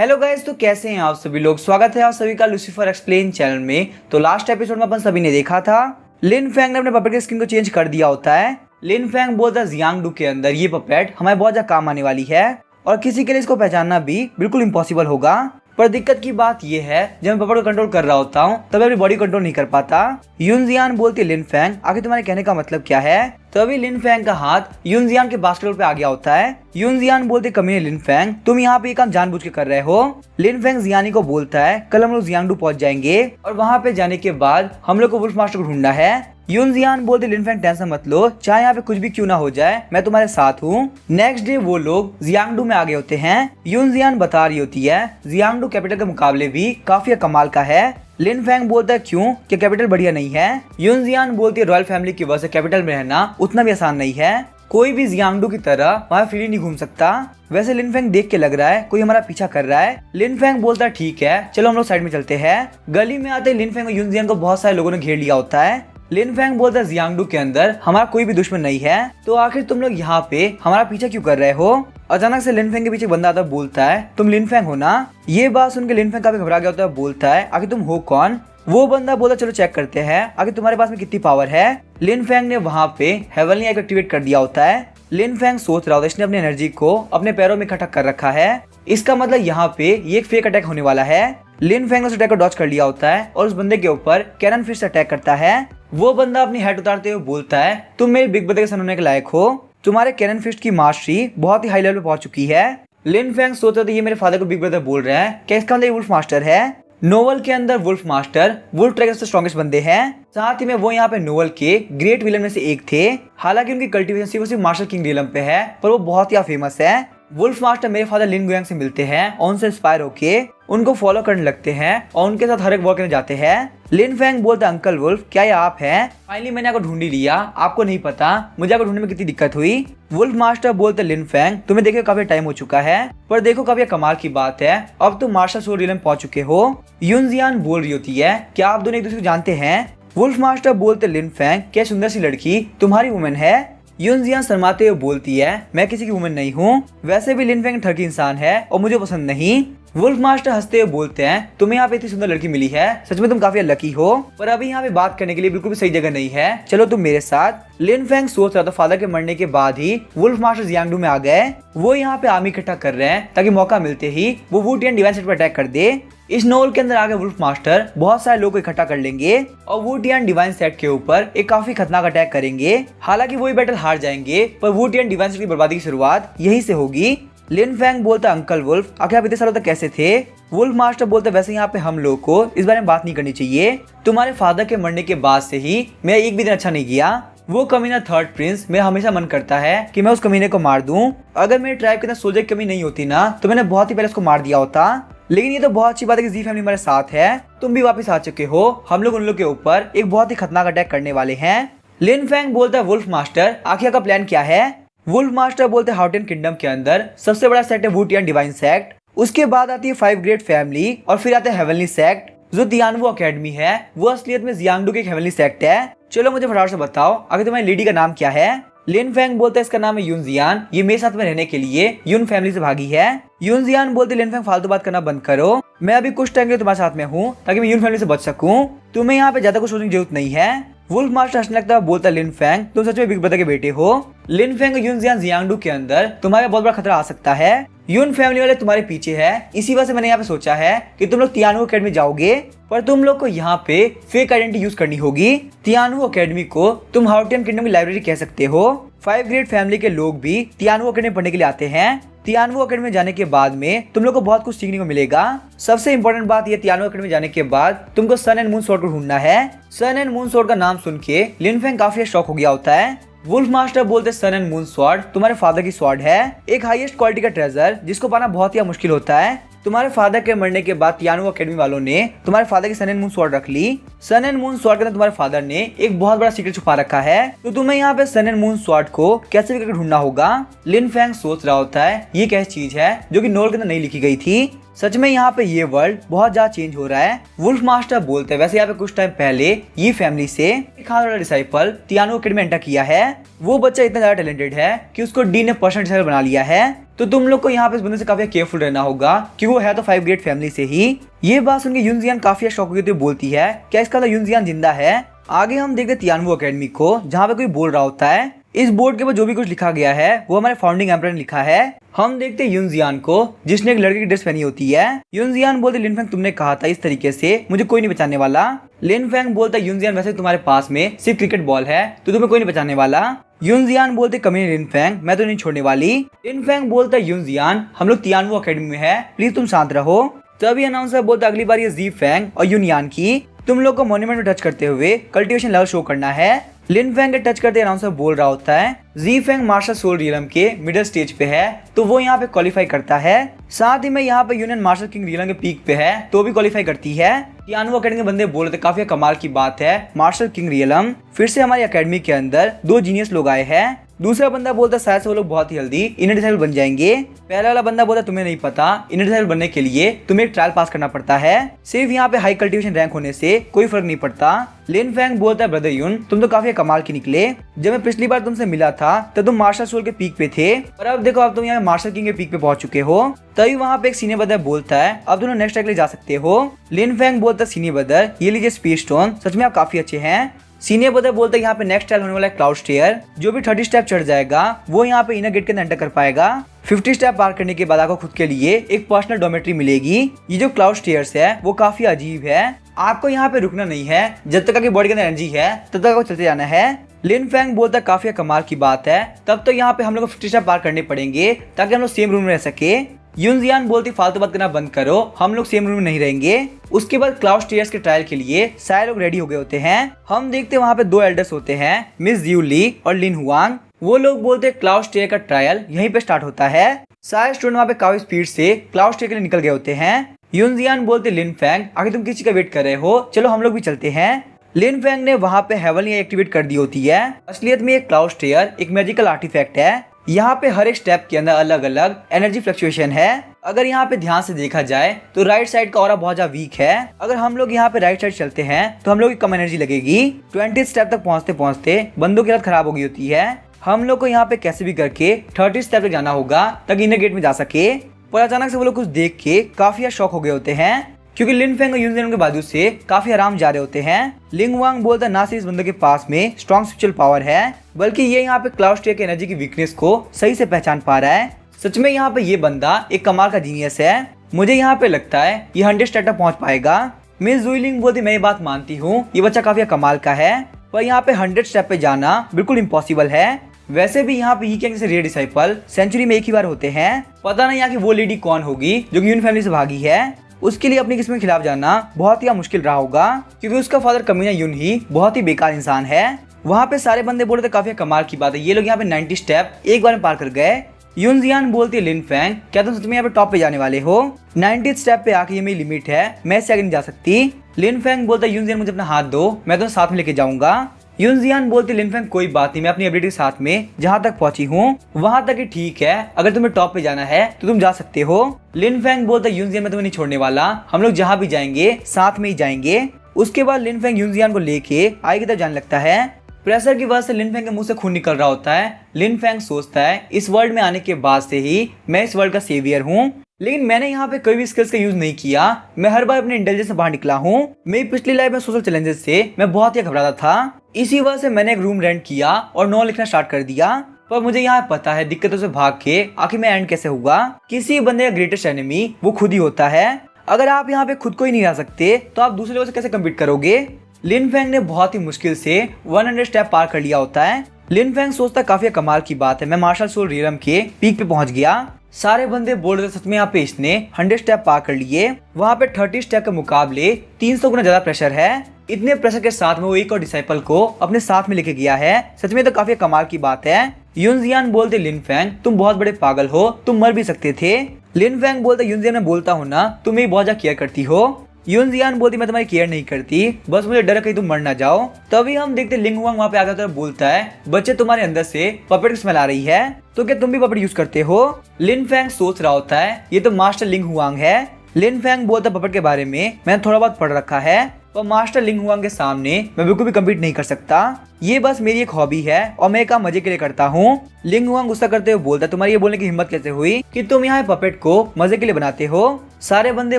Hello guys, तो कैसे हैं आप सभी लोग। स्वागत है आप सभी का लूसीफर एक्सप्लेन चैनल में। तो लास्ट एपिसोड में अपन सभी ने देखा था लिन फेंग ने अपने पपेट के स्किन को चेंज कर दिया होता है। लिन फेंग बोलता है जियांगडू के अंदर ये पपेट हमें बहुत ज्यादा काम आने वाली है और किसी के लिए इसको पहचानना भी बिल्कुल इम्पॉसिबल होगा। पर दिक्कत की बात ये है, जब मैं पपेट को कंट्रोल कर रहा होता हूँ तब अपनी बॉडी कंट्रोल नहीं कर पाता। यूनजियान बोलती है लिन फेंग, आखिर तुम्हारे कहने का मतलब क्या है। तभी लिन फेंग का हाथ यूनजियान के बास्केटबॉल पे आ गया होता है। यूनजियान बोलते कमीने लिन फेंग, तुम यहाँ पे ये काम जानबूझ के कर रहे हो। लिन फेंग जियानी को बोलता है कल हम लोग जियांगडू पहुंच जाएंगे और वहाँ पे जाने के बाद हम लोग को वुल्फ मास्टर को ढूंढना है। यूनजियान बोलते लिन फेंग टेंशन मत लो, चाहे यहाँ पे कुछ भी क्यों ना हो जाए, मैं तुम्हारे साथ हूँ। नेक्स्ट डे वो लोग जियांगडू में आ गए होते हैं। यूनजियान बता रही होती है जियांगडू कैपिटल के मुकाबले भी काफी कमाल का है। लिन फेंग बोलता है क्यों, कि कैपिटल बढ़िया नहीं है। यूनजियान बोलती है रॉयल फैमिली की वजह से कैपिटल में रहना उतना भी आसान नहीं है, कोई भी जियांगडू की तरह वहाँ फ्रीली नहीं घूम सकता। वैसे लिन फेंग देख के लग रहा है कोई हमारा पीछा कर रहा है। लिन फेंग बोलता है ठीक है चलो हम लोग साइड में चलते हैं। गली में आते लिन फेंग और यूनजियान को बहुत सारे लोगों ने घेर लिया होता है। लिन फेंग बोलता है जियांगडू के अंदर हमारा कोई भी दुश्मन नहीं है, तो आखिर तुम लोग यहाँ पे हमारा पीछा क्यों कर रहे हो। अचानक से लिन फेंग के पीछे बंदा आता बोलता है तुम लिन फेंग हो ना। ये बात सुन के लिन फेंग काफी घबरा गया होता है, बोलता है आखिर तुम हो कौन। वो बंदा बोला चलो चेक करते हैं आखिर तुम्हारे पास में कितनी पावर है। लिन फेंग ने वहाँ पे हेवनली आइक एक्टिवेट कर दिया होता है। लिन फेंग सोच रहा होता है इसने अपनी एनर्जी को अपने पैरों में इकट्ठा कर रखा है, इसका मतलब यहाँ पे ये एक फेक अटैक होने वाला है। लिन फेंग ने उस अटैक को डॉज कर लिया होता है और उस बंदे के ऊपर कैनन फिस्ट अटैक करता है। वो बंदा अपनी हेड उतारते हुए बोलता है तुम मेरे बिग ब्रदर के सन होने के लायक हो, तुम्हारे कैनन फिस्ट की मास्टरी बहुत ही हाई लेवल पे पहुंच चुकी है। लिन फेंग सोच रहे थे ये मेरे फादर को बिग ब्रदर बोल रहे हैं, क्या इसका मतलब वुल्फ मास्टर है। नोवेल के अंदर वुल्फ मास्टर वुल्फ ट्रैगर से स्ट्रॉन्गेस्ट बंदे हैं, साथ ही में वो यहाँ पे नोवेल के ग्रेट विलन में से एक थे। हालांकि उनकी कल्टीवेशन सिर्फ मार्शल किंग रियलम पे है, पर वो बहुत ही फेमस है। वुल्फ मास्टर मेरे फादर लिन गुयांग से मिलते हैं और उनसे इंस्पायर होके उनको फॉलो करने लगते हैं और उनके साथ हर एक वॉर करने जाते हैं। लिन फेंग बोलता है अंकल वुल्फ क्या ये आप हैं। फाइनली मैंने आपको ढूंढ ही लिया, आपको नहीं पता मुझे आपको ढूंढने में कितनी दिक्कत हुई। वुल्फ मास्टर बोलते लिन फेंग तुम्हें देखे काफी टाइम हो चुका है, पर देखो काफी कमाल की बात है अब तुम मार्शल सोर्ड रियलम पहुंच चुके हो। यूनजियान बोल रही होती है क्या आप दोनों एक दूसरे को जानते हैं। वुल्फ मास्टर बोलते लिन फेंग क्या सुंदर सी लड़की तुम्हारी वुमेन है। यूनजियान शर्माते हुए बोलती है मैं किसी की वुमेन नहीं हूँ, वैसे भी लिन फेंग ठगी इंसान है और मुझे पसंद नहीं। वुल्फ मास्टर हंसते हुए बोलते हैं तुम्हें यहाँ पे इतनी सुंदर लड़की मिली है, सच में तुम काफी लकी हो, पर अभी यहाँ पे बात करने के लिए बिल्कुल भी सही जगह नहीं है, चलो तुम मेरे साथ। लिन फेंग सोच रहा था फादर के मरने के बाद ही वुल्फ मास्टर जियांगडू में आ गए। वो यहाँ पे आर्मी इकट्ठा कर रहे हैं ताकि मौका मिलते ही वो वुटियन डिवाइन सेट पर अटैक कर दे। इस नोवेल के अंदर आगे वुल्फ मास्टर बहुत सारे लोगों को इकट्ठा कर लेंगे और वुटियन डिवाइन सेट के ऊपर एक काफी खतरनाक अटैक करेंगे। हालांकि वो बैटल हार जाएंगे, पर वुटियन डिवाइन सेट की बर्बादी की शुरुआत यहीं से होगी। लिन फेंग बोलता अंकल वुल्फ आखिर आप इतने सालों तक कैसे थे। वुल्फ मास्टर बोलते वैसे यहाँ पे हम लोग को इस बारे में बात नहीं करनी चाहिए, तुम्हारे फादर के मरने के बाद से ही मैं एक भी दिन अच्छा नहीं किया। वो कमीना थर्ड प्रिंस, मेरा हमेशा मन करता है कि मैं उस कमीने को मार दूं। अगर मेरे ट्राइब के अंदर सोल्जर की कमी नहीं होती ना तो मैंने बहुत ही पहले उसको मार दिया होता। लेकिन ये तो बहुत अच्छी बात है कि जी फैमिली हमारे साथ है, तुम भी वापस आ चुके हो, हम लोग उन लोग के ऊपर एक बहुत ही खतरनाक अटैक करने वाले हैं। लिन फेंग बोलता है वुल्फ मास्टर आखिर का प्लान क्या है। वुल्फ मास्टर बोलते हैं हाउटियन किंगडम के अंदर सबसे बड़ा सेक्ट है वुटियन डिवाइन सेक्ट, उसके बाद आती है 5 ग्रेट फैमिली और फिर आता है हेवनली सेक्ट। जो तियानवू अकेडमी है वो असलियत में जियांगडू की एक हेवनली सेक्ट है। चलो मुझे फटाफट से बताओ आखिर तुम्हारी लेडी का नाम क्या है। लिन फेंग बोलते हैं इसका नाम है यूनजियान, ये मेरे साथ में रहने के लिए यून फैमिली से भागी है। यूनजियान बोलते लिन फेंग फालतू बात करना बंद करो, मैं अभी कुछ टाइम के लिए तुम्हारे साथ में हूँ ताकि मैं यून फैमिली से बच सकूं, तुम्हें यहाँ पे ज्यादा कुछ सोचने की जरूरत नहीं है। वुल्फ मास्टर हंसने लगता है, बोलता लिन फेंग तुम सच में बिग ब्रदर के बेटे हो। लिन फेंग और यूनजियान जियांगडू के अंदर तुम्हारा बहुत बड़ा खतरा आ सकता है, यून फैमिली वाले तुम्हारे पीछे है, इसी वजह से मैंने यहाँ पे सोचा है कि तुम लोग तियानवू अकेडमी जाओगे, पर तुम लोग को यहाँ पे फेक आइडेंटिटी यूज करनी होगी। तियानवू अकेडमी को तुम हाउटियन किंगडम की लाइब्रेरी कह सकते हो। 5 ग्रेट फैमिली के लोग भी तियानवू अकेडमी पढ़ने के लिए आते हैं। तियानवू अकेडमी में जाने के बाद में तुम लोग को बहुत कुछ सीखने को मिलेगा। सबसे इंपॉर्टेंट बात यह तियानवू अकेडमी जाने के बाद तुमको सन एंड मून स्वॉर्ड को ढूंढना है। सन एंड मून स्वॉर्ड का नाम सुन के लिन फेंग काफी शॉक हो गया होता है। वुल्फ मास्टर बोलते सन एंड मून स्वॉर्ड तुम्हारे फादर की स्वॉर्ड है, एक हाईएस्ट क्वालिटी का ट्रेजर जिसको पाना बहुत ही मुश्किल होता है। तुम्हारे फादर के मरने के बाद तियानवू अकेडमी वालों ने तुम्हारे फादर की सन एंड मून स्वॉर्ड रख ली। सन एंड मून स्वॉर्ड के अंदर तुम्हारे फादर ने एक बहुत बड़ा सीक्रेट छुपा रखा है, तो तुम्हें यहाँ पे सन एंड मून स्वॉर्ड को कैसे भी करके ढूंढना होगा। लिन फेंग सोच रहा होता है ये कैसी चीज है जो कि नोवेल के अंदर नहीं लिखी गई थी। सच में यहाँ पे ये वर्ल्ड बहुत ज्यादा चेंज हो रहा है। वुल्फ मास्टर बोलते हैं वैसे यहाँ पे कुछ टाइम पहले ये फैमिली से एक खास वाला डिसाइपल तियानवू अकेडमी में एंटर किया है। वो बच्चा इतना ज्यादा टैलेंटेड है कि उसको डी ने पर्सनल डिसाइपल बना लिया है। तो तुम लोग को यहाँ पे इस बंदे से काफी केयरफुल रहना होगा क्योंकि वो है तो 5 ग्रेड फैमिली से ही। ये बात सुनकर यूनजियान काफी शॉक होती बोलती है क्या इसका यूनजियान जिंदा है। आगे हम देखते तियानवू एकेडमी को जहाँ पे कोई बोल रहा होता है। इस बोर्ड के ऊपर जो भी कुछ लिखा गया है वो हमारे फाउंडिंग एम्परर ने लिखा है। हम देखते हैं यूनजियान को जिसने एक लड़के की ड्रेस पहनी होती है। यूनजियान बोलते लिन फेंग तुमने कहा था इस तरीके से मुझे कोई नहीं बचाने वाला। लिन फेंग बोलता यूनजियान वैसे तुम्हारे पास में सिर्फ क्रिकेट बॉल है तो तुम्हें कोई नहीं बचाने वाला। यूनजियान बोलते कमीने लिन फेंग मैं तो नहीं छोड़ने वाली। लिन फेंग बोलता यूनजियान हम लोग तियानवू एकेडमी में है प्लीज तुम शांत रहो। तभी अनाउंसर बोलता अगली बार ये जी फेंग और यूनयान की तुम लोग को मॉन्यूमेंट में टच करते हुए कल्टीवेशन लेवल शो करना है। लिन फेंग के टच करते अनाउंसर बोल रहा होता है जी फेंग मार्शल सोल रियलम के मिडिल स्टेज पे है तो वो यहाँ पे क्वालिफाई करता है। साथ ही में यहाँ पे यूनियन मार्शल किंग रियलम के पीक पे है तो भी क्वालिफाई करती है। तियानवू एकेडमी के बंदे बोल रहे थे काफी कमाल की बात है मार्शल किंग रियलम फिर से हमारी एकेडमी के अंदर 2 जीनियस लोग आए हैं। दूसरा बंदा बोलता शायद से वो लोग बहुत ही जल्दी इनर डिसाइबल बन जाएंगे। पहला वाला बंदा बोलता तुम्हें नहीं पता इनर डिसाइबल बनने के लिए तुम्हें एक ट्रायल पास करना पड़ता है सिर्फ यहाँ पे हाई कल्टीवेशन रैंक होने से कोई फर्क नहीं पड़ता। लिन फेंग बोलता है ब्रदर यून तुम तो काफी कमाल की निकले। जब मैं पिछली बार तुमसे मिला था तब तुम मार्शल सोल के पीक पे थे और अब देखो अब तुम यहाँ मार्शल किंग के पीक पे पहुंच चुके हो। तभी वहाँ पे एक सीनियर ब्रदर बोलता है अब तुम नेक्स्ट ट्रैक ले जा सकते हो। लिन फेंग बोलता है सीनियर ब्रदर ये लीजिए स्पीड स्टोन सच में आप काफी अच्छे हैं। सीनियर ब्रदर बोलते हैं यहाँ पे नेक्स्ट ट्रायल होने वाला है क्लाउड स्टेयर जो भी 30 स्टेप चढ़ जाएगा वो यहाँ पे इनर गेट के अंदर एंटर कर पाएगा। 50 स्टेप पार करने के बाद आपको खुद के लिए एक पर्सनल डोमेट्री मिलेगी। ये जो क्लाउड स्टेयर्स है वो काफी अजीब है। आपको यहाँ पे रुकना नहीं है जब तक आपकी बॉडी के अंदर एनर्जी है तब तक आपको चलते जाना है। लिन फेंग बोलता है काफी कमाल की बात है तब तो यहाँ पे हम लोग को 50 स्टेप पार करने पड़ेंगे ताकि हम लोग सेम रूम में रह सके। यूनजियान बोलती फालतू बात करना बंद करो हम लोग सेम रूम में नहीं रहेंगे। उसके बाद क्लाउड स्टेयर्स के ट्रायल के लिए सारे लोग रेडी हो गए होते हैं। हम देखते हैं वहाँ पे 2 एल्डर्स होते हैं मिस जिऊ ली और लिन हुआंग। वो लोग बोलते हैं क्लाउड स्टेयर का ट्रायल यहीं पे स्टार्ट होता है। सारे स्टूडेंट वहाँ पे काफी स्पीड से क्लाउड स्टेयर के लिए निकल गए होते हैं। यूनजियान बोलते लिन फेंग आखिर तुम किसी का वेट कर रहे हो चलो हम लोग भी चलते हैं। लिन फेंग ने वहाँ पे हेवनली एक्टिवेट कर दी होती है। असलियत में एक क्लाउड स्टेयर एक मैजिकल आर्टिफैक्ट है। यहाँ पे हर एक स्टेप के अंदर अलग अलग एनर्जी फ्लक्चुएशन है। अगर यहाँ पे ध्यान से देखा जाए तो राइट साइड का ऑरा बहुत ज्यादा वीक है। अगर हम लोग यहाँ पे राइट साइड चलते हैं तो हम लोग की कम एनर्जी लगेगी। 20 स्टेप तक पहुँचते पहुँचते बंदों की हालत खराब हो गई होती है। हम लोग को यहाँ पे कैसे भी करके 30 स्टेप तक जाना होगा ताकि इनर गेट में जा सके। पर अचानक से वो लोग कुछ देख के काफी शॉक हो गए होते हैं क्योंकि लिन फेंग और यूनजियान के बाजू से काफी आराम जा रहे होते हैं। लिंग वांग बोलता है ना सिर्फ इस बंदे के पास में स्ट्रॉन्ग स्पिरिचुअल पावर है बल्कि ये यहाँ पे क्लाउड स्टेयर की एनर्जी की वीकनेस को सही से पहचान पा रहा है। सच में यहाँ पे ये बंदा एक कमाल का जीनियस है। मुझे यहाँ पे लगता है ये 100 स्टेप तक पहुँच पाएगा। मिस जुइलिंग बोलती मैं ये बात मानती हूँ ये बच्चा काफी कमाल का है पर यहाँ पे 100 स्टेप पे जाना बिल्कुल इम्पॉसिबल है। वैसे भी यहाँ पे ही जैसे रेयर डिसाइपल सेंचुरी में एक ही बार होते हैं। पता नहीं यहाँ की वो लेडी कौन होगी जो यून फैमिली से भागी है। उसके लिए अपनी किस्मत के खिलाफ जाना बहुत ही मुश्किल रहा होगा क्योंकि उसका फादर कमीना यून ही बहुत ही बेकार इंसान है। वहाँ पे सारे बंदे बोल रहे थे काफी कमाल की बात है ये लोग यहाँ पे 90 स्टेप एक बार में पार कर गए। यूनजियान बोलती है लिन फेंग क्या तुम सच में यहाँ पे टॉप पे जाने वाले हो 90 स्टेप पे आके ये मेरी लिमिट है मैं इससे आगे नहीं जा सकती। लिन फेंग बोलता है यूनजियान मुझे अपना हाथ दो मैं तुम्हें साथ में लेके जाऊंगा। यूनजियान बोलती लिन फेंग कोई बात नहीं मैं अपनी एबिलिटी के साथ में जहाँ तक पहुंची हूँ वहां तक ही ठीक है अगर तुम्हें टॉप पे जाना है तो तुम जा सकते हो। लिन फेंग बोलता यूनजियान मैं तुम्हें नहीं छोड़ने वाला हम लोग जहाँ भी जाएंगे साथ में ही जाएंगे। उसके बाद लिन फेंग यूनजियान को लेके आगे की तरफ जाने लगता है। प्रेशर की वजह से लिन फेंग के मुंह से खून निकल रहा होता है। लिन फेंग सोचता है इस वर्ल्ड में आने के बाद से ही मैं इस वर्ल्ड का सेवियर हूँ लेकिन मैंने यहाँ पे कोई भी स्किल्स का यूज नहीं किया। मैं हर बार अपने इंटेलिजेंस से बाहर निकला हूँ। मेरी पिछली लाइफ में सोशल चैलेंजेस से मैं बहुत ही घबराता था। इसी वजह से मैंने एक रूम रेंट किया और नॉन लिखना स्टार्ट कर दिया। पर मुझे यहाँ पता है दिक्कतों से भाग के आखिर में एंड कैसे होगा। किसी बंदे का ग्रेटेस्ट एनिमी वो खुद ही होता है। अगर आप यहाँ पे खुद को ही नहीं रह सकते तो आप दूसरे लोगों से कैसे कम्पीट करोगे। लिन फेंग ने बहुत ही मुश्किल से 100 स्टेप पार कर लिया होता है। लिन फेंग सोचता काफी कमाल की बात है मैं मार्शल सोल रियलम के पीक पे पहुंच गया। सारे बंदे बोल रहे थे सच में यहाँ पे इसने 100 स्टेप पार कर लिए। वहाँ पे 30 स्टेप के मुकाबले 300 गुना ज्यादा प्रेशर है। इतने प्रेशर के साथ में वो एक और डिसाइपल को अपने साथ में लेके गया है। सच में तो काफी कमाल की बात है। यूनजियान बोलते लिन फेंग तुम बहुत बड़े पागल हो तुम मर भी सकते थे। लिन फेंग बोलते यूनजियान मैं बोलता हूँ ना तुम मेरी बहुत ज्यादा केयर करती हो। यूनजियान बोलती मैं तुम्हारी केयर नहीं करती बस मुझे डर है कहीं तुम मर ना जाओ। तभी हम देखते लिंग हुआंग वहाँ पे आकर तो बोलता है बच्चे तुम्हारे अंदर से पपेट की स्मेल आ रही है तो क्या तुम भी पपेट यूज करते हो। लिन फेंग सोच रहा होता है ये तो मास्टर लिंग हुआंग है। लिन फेंग बोलता पपेट के बारे में मैंने थोड़ा बहुत पढ़ रखा है। पर मास्टर लिंग हुआंग के सामने मैं बिल्कुल भी कम्पीट नहीं कर सकता। ये बस मेरी एक हॉबी है और मैं काम मजे के लिए करता हूँ। लिंग हुआंग गुस्सा करते हुए बोलता, तुम्हारी ये बोलने की हिम्मत कैसे हुई कि तुम यहाँ पपेट को मजे के लिए बनाते हो। सारे बंदे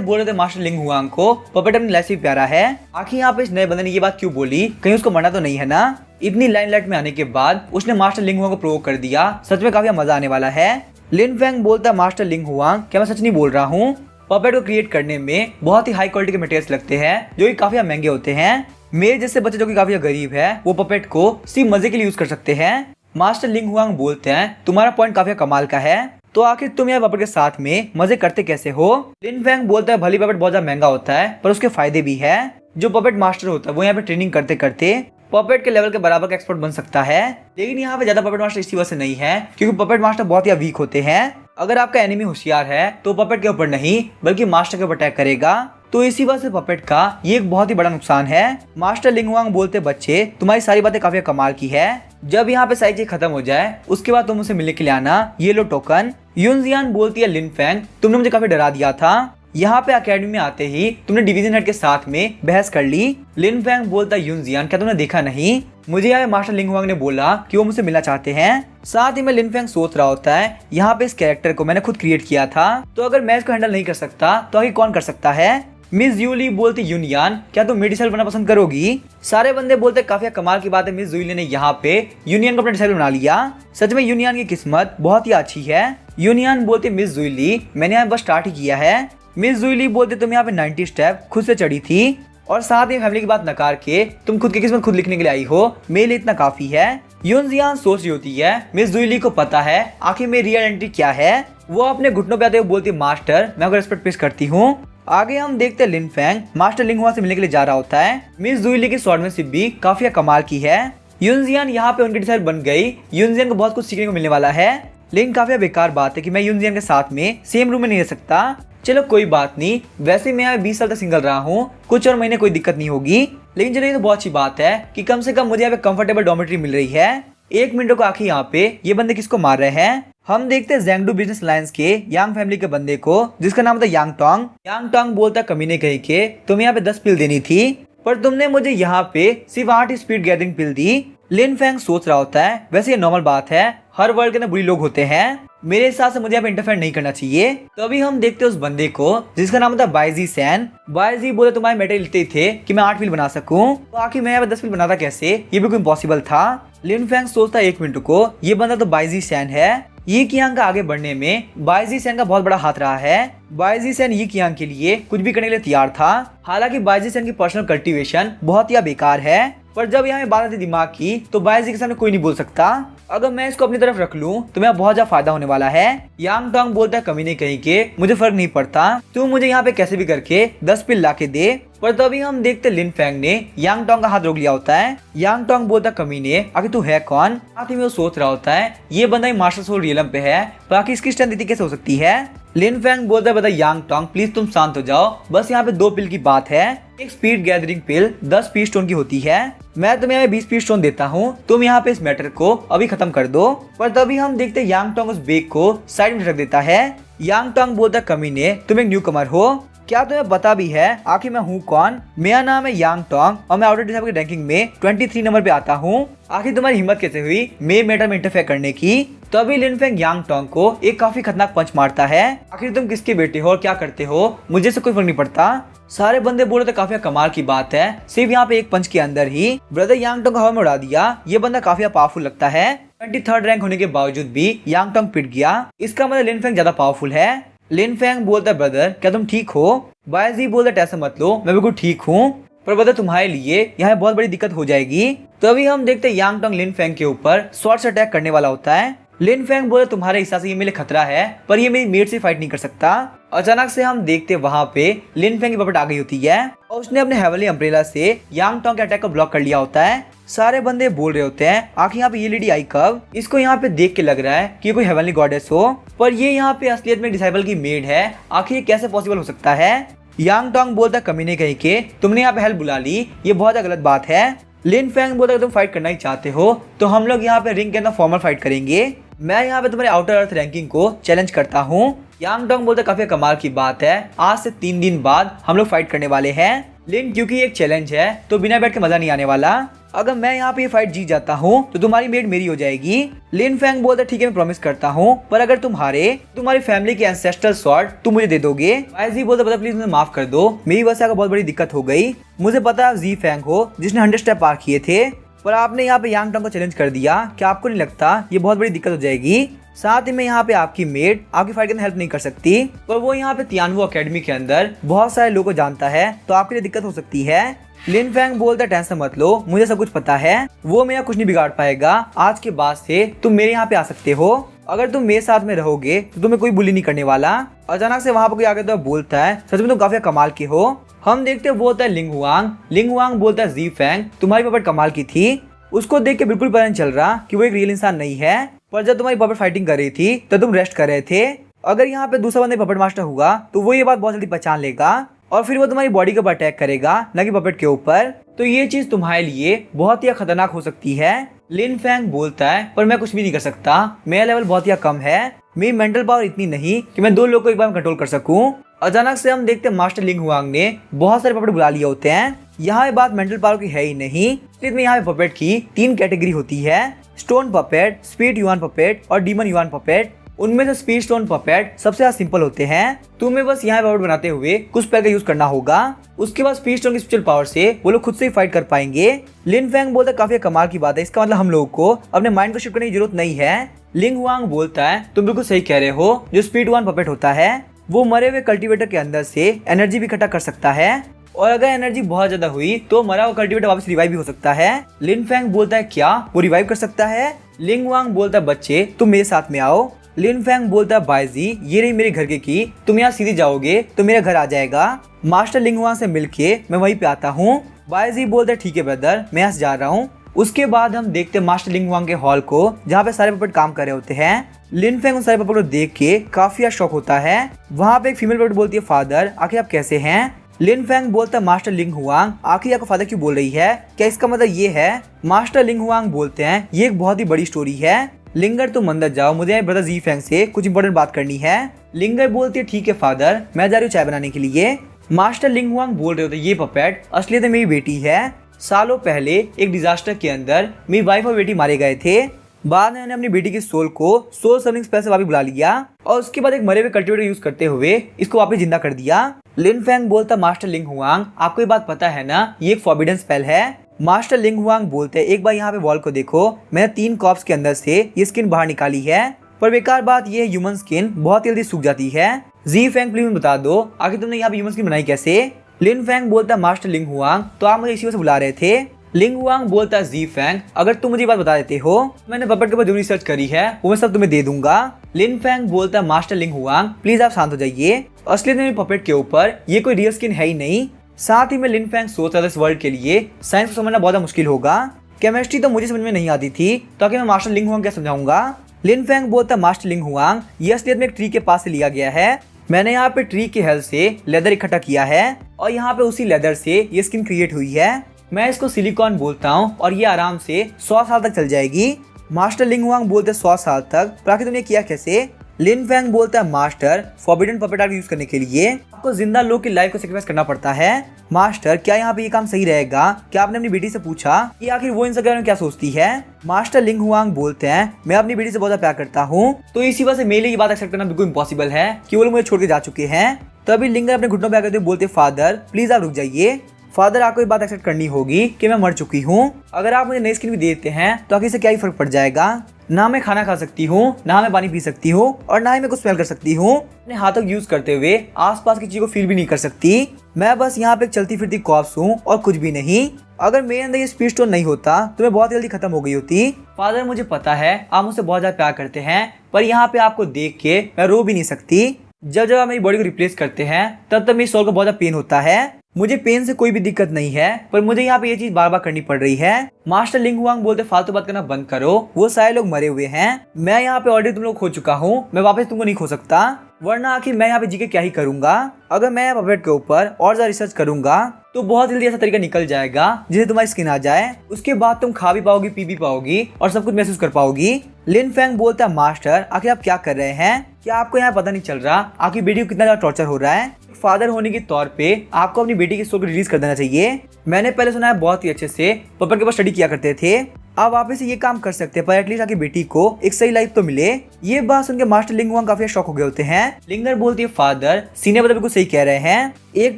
बोल रहे थे मास्टर लिंग हुआंग को पपेट अपनी लाइफ से प्यारा है। आखिर यहाँ पे इस नए बंदे ने ये बात क्यों बोली, कहीं उसको मरना तो नहीं है ना। इतनी लाइमलाइट में आने के बाद उसने मास्टर लिंग हुआंग को प्रोवोक कर दिया। सच में काफी मजा आने वाला है। लिन फैंग बोलता, मास्टर लिंग हुआंग क्या मैं सच नहीं बोल रहा हूँ। पपेट को क्रिएट करने में बहुत ही हाई क्वालिटी के मटेरियल्स लगते हैं जो कि काफी महंगे होते हैं। मेरे जैसे बच्चे जो कि काफी गरीब है वो पपेट को सिर्फ मजे के लिए यूज कर सकते हैं। मास्टर लिंग हुआंग बोलते हैं, तुम्हारा पॉइंट काफी कमाल का है, तो आखिर तुम यहाँ पपेट के साथ में मजे करते कैसे हो। लिन फैंग बोलता है, भली पपेट बहुत ज्यादा महंगा होता है पर उसके फायदे भी है। जो पपेट मास्टर होता है वो यहाँ पे ट्रेनिंग करते करते पपेट के लेवल के बराबर का एक्सपर्ट बन सकता है। लेकिन यहाँ पे ज्यादा पपेट मास्टर इसी वजह से नहीं है क्योंकि पपेट मास्टर बहुत ही वीक होते हैं। अगर आपका एनिमी होशियार है तो पपेट के ऊपर नहीं बल्कि मास्टर के ऊपर अटैक करेगा, तो इसी वजह से पपेट का ये एक बहुत ही बड़ा नुकसान है। मास्टर लिंग हुआंग बोलते, बच्चे तुम्हारी सारी बातें काफी कमाल की है, जब यहाँ पे सारी चीज खत्म हो जाए उसके बाद तुम मुझसे मिलने के लिए आना, ये लो टोकन। यूनजियान बोलती है, लिन फैंग तुमने मुझे काफी डरा दिया था, यहाँ पे अकेडमी में आते ही तुमने डिवीजन हेड के साथ में बहस कर ली। लिन फैंग बोलता, यूनजियान क्या तुमने देखा नहीं, मुझे यहाँ मास्टर लिंग हुआंग ने बोला कि वो मुझसे मिलना चाहते हैं। साथ ही में लिन फैंग सोच रहा होता है, यहाँ पे इस कैरेक्टर को मैंने खुद क्रिएट किया था, तो अगर मैं इसको हैंडल नहीं कर सकता तो आगे कौन कर सकता है। मिस यूली बोलती, यूनियन क्या तुम मेडिसल बनना पसंद करोगी। सारे बंदे बोलते, काफी कमाल की बात है, मिस यूली ने यहाँ पे यूनियन को अपना डिसाइबल बना लिया। सच में यूनियन की किस्मत बहुत ही अच्छी है। यूनियन बोलते, मिस यूली मैंने यहाँ बस स्टार्ट ही किया है। मिस यूली बोलते, तुम यहाँ पे 90 स्टेप खुद से चढ़ी थी और साथ ही फैमिली की बात नकार के तुम खुद की किस्मत खुद लिखने के लिए आई हो, मेरे लिए इतना काफी है। यूनजियान सोच रही होती है, मिस यूली को पता है आखिर मेरी रियल आइडेंटिटी क्या है। वो अपने घुटनों पे आते हुए बोलती, मास्टर मैं आपको रिस्पेक्ट पेश करती हूँ। आगे हम देखते हैं लिन फैंग मास्टर लिंग हुआंग से मिलने के लिए जा रहा होता है। मिस यूली की स्वॉर्डमैनशिप भी काफी कमाल की है। यूनजियान यहाँ पे उनकी डिसाइड बन गई। यूनजियान को बहुत कुछ सीखने को मिलने वाला है, लेकिन काफी बेकार बात है कि मैं यूनजियान के साथ में सेम रूम में नहीं रह सकता। चलो कोई बात नहीं, वैसे मैं 20 साल तक सिंगल रहा हूँ, कुछ और महीने कोई दिक्कत नहीं होगी। लेकिन चलो ये तो बहुत अच्छी बात है कि कम से कम मुझे यहाँ पे कंफर्टेबल डॉर्मेटरी मिल रही है। एक मिनट को आखिर यहाँ पे ये बंदे किसको मार रहे हैं। हम देखते हैं ज़ेंगडू बिजनेस लायंस के यांग फैमिली के बंदे को जिसका नाम था यांग टोंग। यांग टोंग बोलता, कमीने कहीं के तुम्हें यहाँ पे 10 पिल देनी थी पर तुमने मुझे यहाँ पे सिर्फ 8 स्पीड गैदरिंग पिल दी। लिन फैंग सोच रहा होता है, वैसे ये नॉर्मल बात है, हर वर्ल्ड के अंदर बुरी लोग होते हैं, मेरे हिसाब से मुझे यहाँ पे इंटरफेयर नहीं करना चाहिए। तो अभी हम देखते हैं उस बंदे को जिसका नाम था बायजी सैन। बायजी बोले, तुम्हारे मटेरियल इतने थे कि मैं 8 पिल बना सकूं, तो आखिर मैं यहाँ पे 10 पिल बनाता कैसे, ये बिल्कुल इम्पॉसिबल था। लिन फैंग सोचता, एक मिनट को, ये बंदा तो बायजी सैन है। ये कियांग का आगे बढ़ने में बायजी सैन का बहुत बड़ा हाथ रहा है। बायजी सैन ये कियांग के लिए कुछ भी करने के लिए तैयार था। हालांकि बायजी सैन की पर्सनल कल्टीवेशन बहुत ही बेकार है, पर जब यहाँ बात आती दिमाग की तो बायजी के सामने कोई नहीं बोल सकता। अगर मैं इसको अपनी तरफ रख लूं तो मेरा बहुत ज्यादा फायदा होने वाला है। यांग टोंग बोलता है, कमीने कहीं के मुझे फर्क नहीं पड़ता, तू मुझे यहाँ पे कैसे भी करके 10 पिल ला के दे। पर तभी हम देखते लिन फैंग ने यांग टोंग का हाथ रोक लिया होता है। यांग टोंग बोलता, कमीने आखिर तू है कौन। साथ ही में वो सोच रहा होता है ये बंदा ही मास्टर सोल रियलम पे है, बाकी इसकी स्ट्रेंथ इतनी कैसे हो सकती है। लिन फैंग बोलता है, बता यांग टोंग प्लीज तुम शांत हो जाओ, बस यहाँ पे 2 पिल की बात है। एक स्पीड गैदरिंग पिल 10 पीस स्टोन की होती है, मैं तुम्हें यहाँ 20 पीस स्टोन देता हूँ, तुम यहाँ पे इस मैटर को अभी खत्म कर दो। पर तभी हम देखते यांग टोंग उस बेग को साइड में रख देता है। यांग टोंग बोलता, कमीने तुम एक न्यू कमर हो, क्या तुम्हें पता भी है आखिर मैं हूँ कौन। मेरा नाम है यांग टोंग और मैं आउटर डिसाइबल की रैंकिंग में 23 नंबर पे आता हूँ। आखिर तुम्हारी हिम्मत कैसे हुई मेरे मैटर में इंटरफेयर करने की। तो अभी लिन फैंग यांग टोंग को एक काफी खतरनाक पंच मारता है। आखिर तुम किसके बेटे हो और क्या करते हो, मुझे से कोई फर्क नहीं पड़ता। सारे बंदे बोले तो काफी कमाल की बात है, सिर्फ यहाँ पे एक पंच के अंदर ही ब्रदर यांग टोंग हवा में उड़ा दिया। ये बंदा काफी पावरफुल लगता है। 23rd रैंक होने के बावजूद भी यांग टोंग पिट गया, इसका मतलब लिन फैंग ज्यादा पावरफुल है। लिन फैंग बोलता, ब्रदर क्या तुम ठीक हो। बायजी बोलता, टेंशन मत लो मैं बिल्कुल ठीक हूँ, पर ब्रदर तुम्हारे लिए यहाँ बहुत बड़ी दिक्कत हो जाएगी। तो अभी हम देखते हैं यांग टोंग लिन फैंग के ऊपर शॉर्ट से अटैक करने वाला होता है। लिन फैंग बोले, तुम्हारे हिसाब से ये मेरे लिए खतरा है पर ये मेरी मेट से फाइट नहीं कर सकता। अचानक से हम देखते वहाँ पे लिन फैंग की पपेट आ गई होती है और उसने अपने हेवनली अम्ब्रेला से यांग टोंग के अटैक को ब्लॉक कर लिया होता है। सारे बंदे बोल रहे होते हैं आखिर यहाँ पे ये लेडी आई कब, इसको यहाँ पे देख के लग रहा है कि कोई हेवनली गॉडेस हो, पर ये यहाँ पे असलियत में डिसाइबल की मेड है, आखिर ये कैसे पॉसिबल हो सकता है। यांग टोंग बोलता, कमीने कहीं के तुमने यहाँ पे हेल्प बुला ली, ये बहुत गलत बात है। लिन फैंग बोलता, तुम फाइट करना ही चाहते हो तो हम लोग यहाँ पे रिंग के अंदर फॉर्मल फाइट करेंगे, मैं यहाँ पे तुम्हारे आउटर अर्थ रैंकिंग को चैलेंज करता हूँ। यांग टोंग बोलता, काफी कमाल की बात है, आज से 3 दिन बाद हम लोग फाइट करने वाले हैं। लिन क्योंकि ये एक चैलेंज है तो बिना बैठ के मजा नहीं आने वाला। अगर मैं यहाँ पे ये फाइट जीत जाता हूँ तो तुम्हारी मेड मेरी हो जाएगी। लिन फैंग बोलता ठीक है मैं प्रॉमिस करता हूँ, पर अगर तुम हारे तुम्हारी फैमिली के एंसेस्ट्रल स्वॉर्ड तुम मुझे दे दोगे। वाईजी बोलता पता प्लीज मुझे माफ कर दो, मेरी वजह से आपको बहुत बड़ी दिक्कत हो गई। मुझे पता है आप जी फैंग हो जिसने 100 स्टेप पार किए थे, पर आपने यहाँ पे यांग टंग को चैलेंज कर दिया। क्या आपको नहीं लगता ये बहुत बड़ी दिक्कत हो जाएगी? साथ ही में यहाँ पे आपकी मेड आपकी फाइट के अंदर हेल्प नहीं कर सकती, पर वो यहाँ पे तियानवो एकेडमी के अंदर बहुत सारे लोगों को जानता है, तो आपके लिए दिक्कत हो सकती है। लिन फैंग बोलता टेंशन मत लो, मुझे सब कुछ पता है, वो मेरा कुछ नहीं बिगाड़ पाएगा। आज के बाद से तुम मेरे यहाँ पे आ सकते हो, अगर तुम मेरे साथ में रहोगे तो तुम्हें कोई बुली नहीं करने वाला। अचानक से वहाँ पर कोई आगे तो बोलता है सच में तुम काफी कमाल के हो। हम देखते हैं वो होता है लिंग हुआंग। लिंग हुआंग बोलता है जी फैंग तुम्हारी पपट कमाल की थी। उसको देख के बिल्कुल पता नहीं चल रहा कि वो एक रियल इंसान नहीं है, पर जब तुम्हारी पपट फाइटिंग कर रही थी तो तुम रेस्ट कर रहे थे। अगर यहाँ पे दूसरा बंदा पपट मास्टर हुआ तो वो ये बात बहुत जल्दी पहचान लेगा और फिर वो तुम्हारी बॉडी के ऊपर अटैक करेगा, न कि पपट के ऊपर। तो ये चीज तुम्हारे लिए बहुत ही खतरनाक हो सकती है। लिन फैंग बोलता है पर मैं कुछ भी नहीं कर सकता, मेरा लेवल बहुत ही कम है, मेरी मेंटल पावर इतनी नहीं कि मैं 2 लोगों को एक बार में कंट्रोल कर सकूं। अचानक से हम देखते हैं मास्टर लिंग हुआंग ने बहुत सारे पपेट बुला लिए होते हैं। यहाँ ये बात मेंटल पावर की है ही नहीं, इसमें यहाँ पे पपेट की 3 कैटेगरी होती है, stone puppet, speed yuan puppet और डीमन युआन पपेट। उनमें से स्पीड स्टोन पपेट सबसे ज्यादा सिंपल होते हैं, तुम्हें बस यहाँ पपेट बनाते हुए कुछ स्पेल का यूज करना होगा। उसके बाद स्पीड स्टोन की स्पेशल पावर से वो लोग खुद से ही फाइट कर पाएंगे। लिन फैंग बोलता है काफी कमाल की बात है, इसका मतलब हम लोगों को अपने माइंड को शिफ्ट करने की जरूरत नहीं है। लिंग हुआंग बोलता है तुम बिल्कुल सही कह रहे हो, जो स्पीड वन पपेट होता है वो मरे हुए कल्टीवेटर के अंदर से एनर्जी भी इकट्ठा कर सकता है, और अगर एनर्जी बहुत ज्यादा हुई तो मरा हुआ कल्टीवेटर वापस रिवाइव भी हो सकता है। लिन फैंग बोलता है क्या वो रिवाइव कर सकता है? लिंग हुआंग बोलता है बच्चे तुम मेरे साथ में आओ। लिन फैंग बोलता है बाईजी ये रही मेरे घर के की, तुम यहाँ सीधे जाओगे तो मेरा घर आ जाएगा। मास्टर लिंग हुआंग से मिलके मैं वहीं पे आता हूँ। बाईजी बोलता है ठीक है ब्रदर मैं यहाँ से जा रहा हूँ। उसके बाद हम देखते हैं मास्टर लिंग हुआंग के हॉल को, जहाँ पे सारे पपेट काम कर रहे होते हैं। लिन फैंग उन सारे पपेट को देख के काफी शॉक होता है। वहाँ पे एक फीमेल पपेट बोलती है फादर आखिर आप कैसे हैं? लिन फैंग बोलता है मास्टर लिंग हुआंग आखिर आपको फादर क्यों बोल रही है, क्या इसका मतलब ये है? मास्टर लिंग हुआंग बोलते हैं ये एक बहुत ही बड़ी स्टोरी है, लिंगर तुम अंदर जाओ, मुझे ब्रदर जी फैंग से कुछ इंपॉर्टेंट बात करनी है। लिंगर बोलती है ठीक है फादर मैं जा रही हूँ चाय बनाने के लिए। मास्टर लिंग हुआंग बोल रहे होते ये पपेट असलियत में मेरी बेटी है, सालों पहले एक डिजास्टर के अंदर मेरी वाइफ और बेटी मारे गए थे, बाद में मैंने अपनी बेटी की सोल को सोल समनिंग स्पेल से वापस बुला लिया और उसके बाद एक मरे हुए कल्टीवेटर यूज करते हुए इसको वापस जिंदा कर दिया। लिन फैंग बोलता मास्टर लिंग हुआंग आपको ये बात पता है ना ये एक फॉरबिडन स्पेल है। मास्टर लिंग हुआंग बोलते हैं एक बार यहाँ पे वॉल को देखो, मैंने 3 कॉप्स के अंदर से ये स्किन बाहर निकाली है, पर बेकार बात ये ह्यूमन स्किन बहुत जल्दी सूख जाती है। जी फैंग प्लीज बता दो आखिर तुमने यहाँ पे ह्यूमन स्किन बनाई कैसे? लिन फैंग बोलता है मास्टर लिंग हुआंग तो आप मुझे इसी वजह से बुला रहे थे। लिंग हुआंग बोलता है जी फैंग अगर तुम मुझे बात बता देते हो मैंने पपेट के ऊपर जो रिसर्च करी है वो मैं सब तुम्हें दे दूंगा। लिन फैंग बोलता है मास्टर लिंग हुआंग प्लीज आप शांत हो जाइए, असलियत में पपेट के ऊपर ये कोई रियल स्किन है ही नहीं। साथ ही में लिन फैंग सोच रहा था इस वर्ल्ड के लिए साइंस को समझना बहुत मुश्किल होगा, केमिस्ट्री तो मुझे समझ में नहीं आती थी तो आगे मैं मास्टर लिंग हुआंग क्या समझाऊंगा। लिन फैंग बोलता है मास्टर लिंग हुआंग ये असलियत में एक ट्री के पास से लिया गया है, मैंने यहाँ पे ट्री के हेल्प से लेदर इकट्ठा किया है और यहाँ पे उसी लेदर से ये स्किन क्रिएट हुई है। मैं इसको सिलिकॉन बोलता हूँ और ये आराम से 100 साल तक चल जाएगी। मास्टर लिंग हुआंग बोलते 100 साल तक, पर आखिर तुमने किया कैसे? लिन फैंग बोलता है master forbidden puppet art use करने के लिए आपको जिंदा लोग की लाइफ को सेक्रीफाइस करना पड़ता है। मास्टर क्या यहाँ पे ये काम सही रहेगा? क्या आपने अपनी बेटी से पूछा कि आखिर वो इन सब में क्या सोचती है? मास्टर लिंग हुआंग बोलते हैं मैं अपनी बेटी से बहुत प्यार करता हूँ, तो इसी वजह से मेरे लिए ये बात एक्सेप्ट करना बिल्कुल इम्पॉसिबल है कि वो लोग मुझे छोड़ के जा चुके हैं। तभी लिंगर अपने घुटनों पे आकर बोलते फादर प्लीज आप रुक जाइए, फादर आपको ये बात एक्सेप्ट करनी होगी कि मैं मर चुकी हूँ, अगर आप मुझे नई स्किन भी दे देते हैं तो आखिर से क्या ही फर्क पड़ जाएगा? ना मैं खाना खा सकती हूँ, ना मैं पानी पी सकती हूँ और ना ही मैं कुछ स्मेल कर सकती हूँ, अपने हाथों को यूज करते हुए आसपास की चीज को फील भी नहीं कर सकती। मैं बस यहाँ पे एक चलती फिरती कॉप्स हूँ और कुछ भी नहीं। अगर मेरे अंदर ये स्पीड स्टोन नहीं होता तो मैं बहुत जल्दी खत्म हो गई होती। फादर मुझे पता है आप मुझसे बहुत ज्यादा प्यार करते हैं, पर यहाँ पे आपको देख के मैं रो भी नहीं सकती। जब जब आप मेरी बॉडी को रिप्लेस करते हैं तब तब मेरी सोल को बहुत ज्यादा पेन होता है। मुझे पेन से कोई भी दिक्कत नहीं है, पर मुझे यहाँ पे ये चीज बार बार करनी पड़ रही है। मास्टर लिंग हुआंग बोलते फालतू बात करना बंद करो, वो सारे लोग मरे हुए हैं, मैं यहाँ पे ऑलरेडी तुम लोग खो चुका हूँ, मैं वापस तुमको नहीं खो सकता, वरना आखिर मैं यहाँ पे जी के क्या ही करूंगा। अगर मैं पपेट के ऊपर और ज्यादा रिसर्च करूंगा तो बहुत जल्दी ऐसा तरीका निकल जाएगा जिससे तुम्हारी स्किन आ जाए, उसके बाद तुम खा भी पाओगी, पी भी पाओगी और सब कुछ महसूस कर पाओगी। लिन फैंग बोलता है मास्टर आखिर आप क्या कर रहे हैं? क्या आपको यहाँ पता नहीं चल रहा आखिर बेटी को कितना ज्यादा टॉर्चर हो रहा है? फादर होने के तौर पे आपको अपनी बेटी की सोल को रिलीज कर देना चाहिए। मैंने पहले सुना है बहुत ही अच्छे से पपेट के पास स्टडी किया करते थे। अब आप इसे ये काम कर सकते हैं पर एटलीस्ट आपकी बेटी को एक सही लाइफ तो मिले। ये बात सुनकर मास्टर लिंग हुआंग काफी शॉक हो गए होते हैं। लिंगर बोलती है फादर सीनियर ब्रदर बिल्कुल सही कह रहे हैं। एक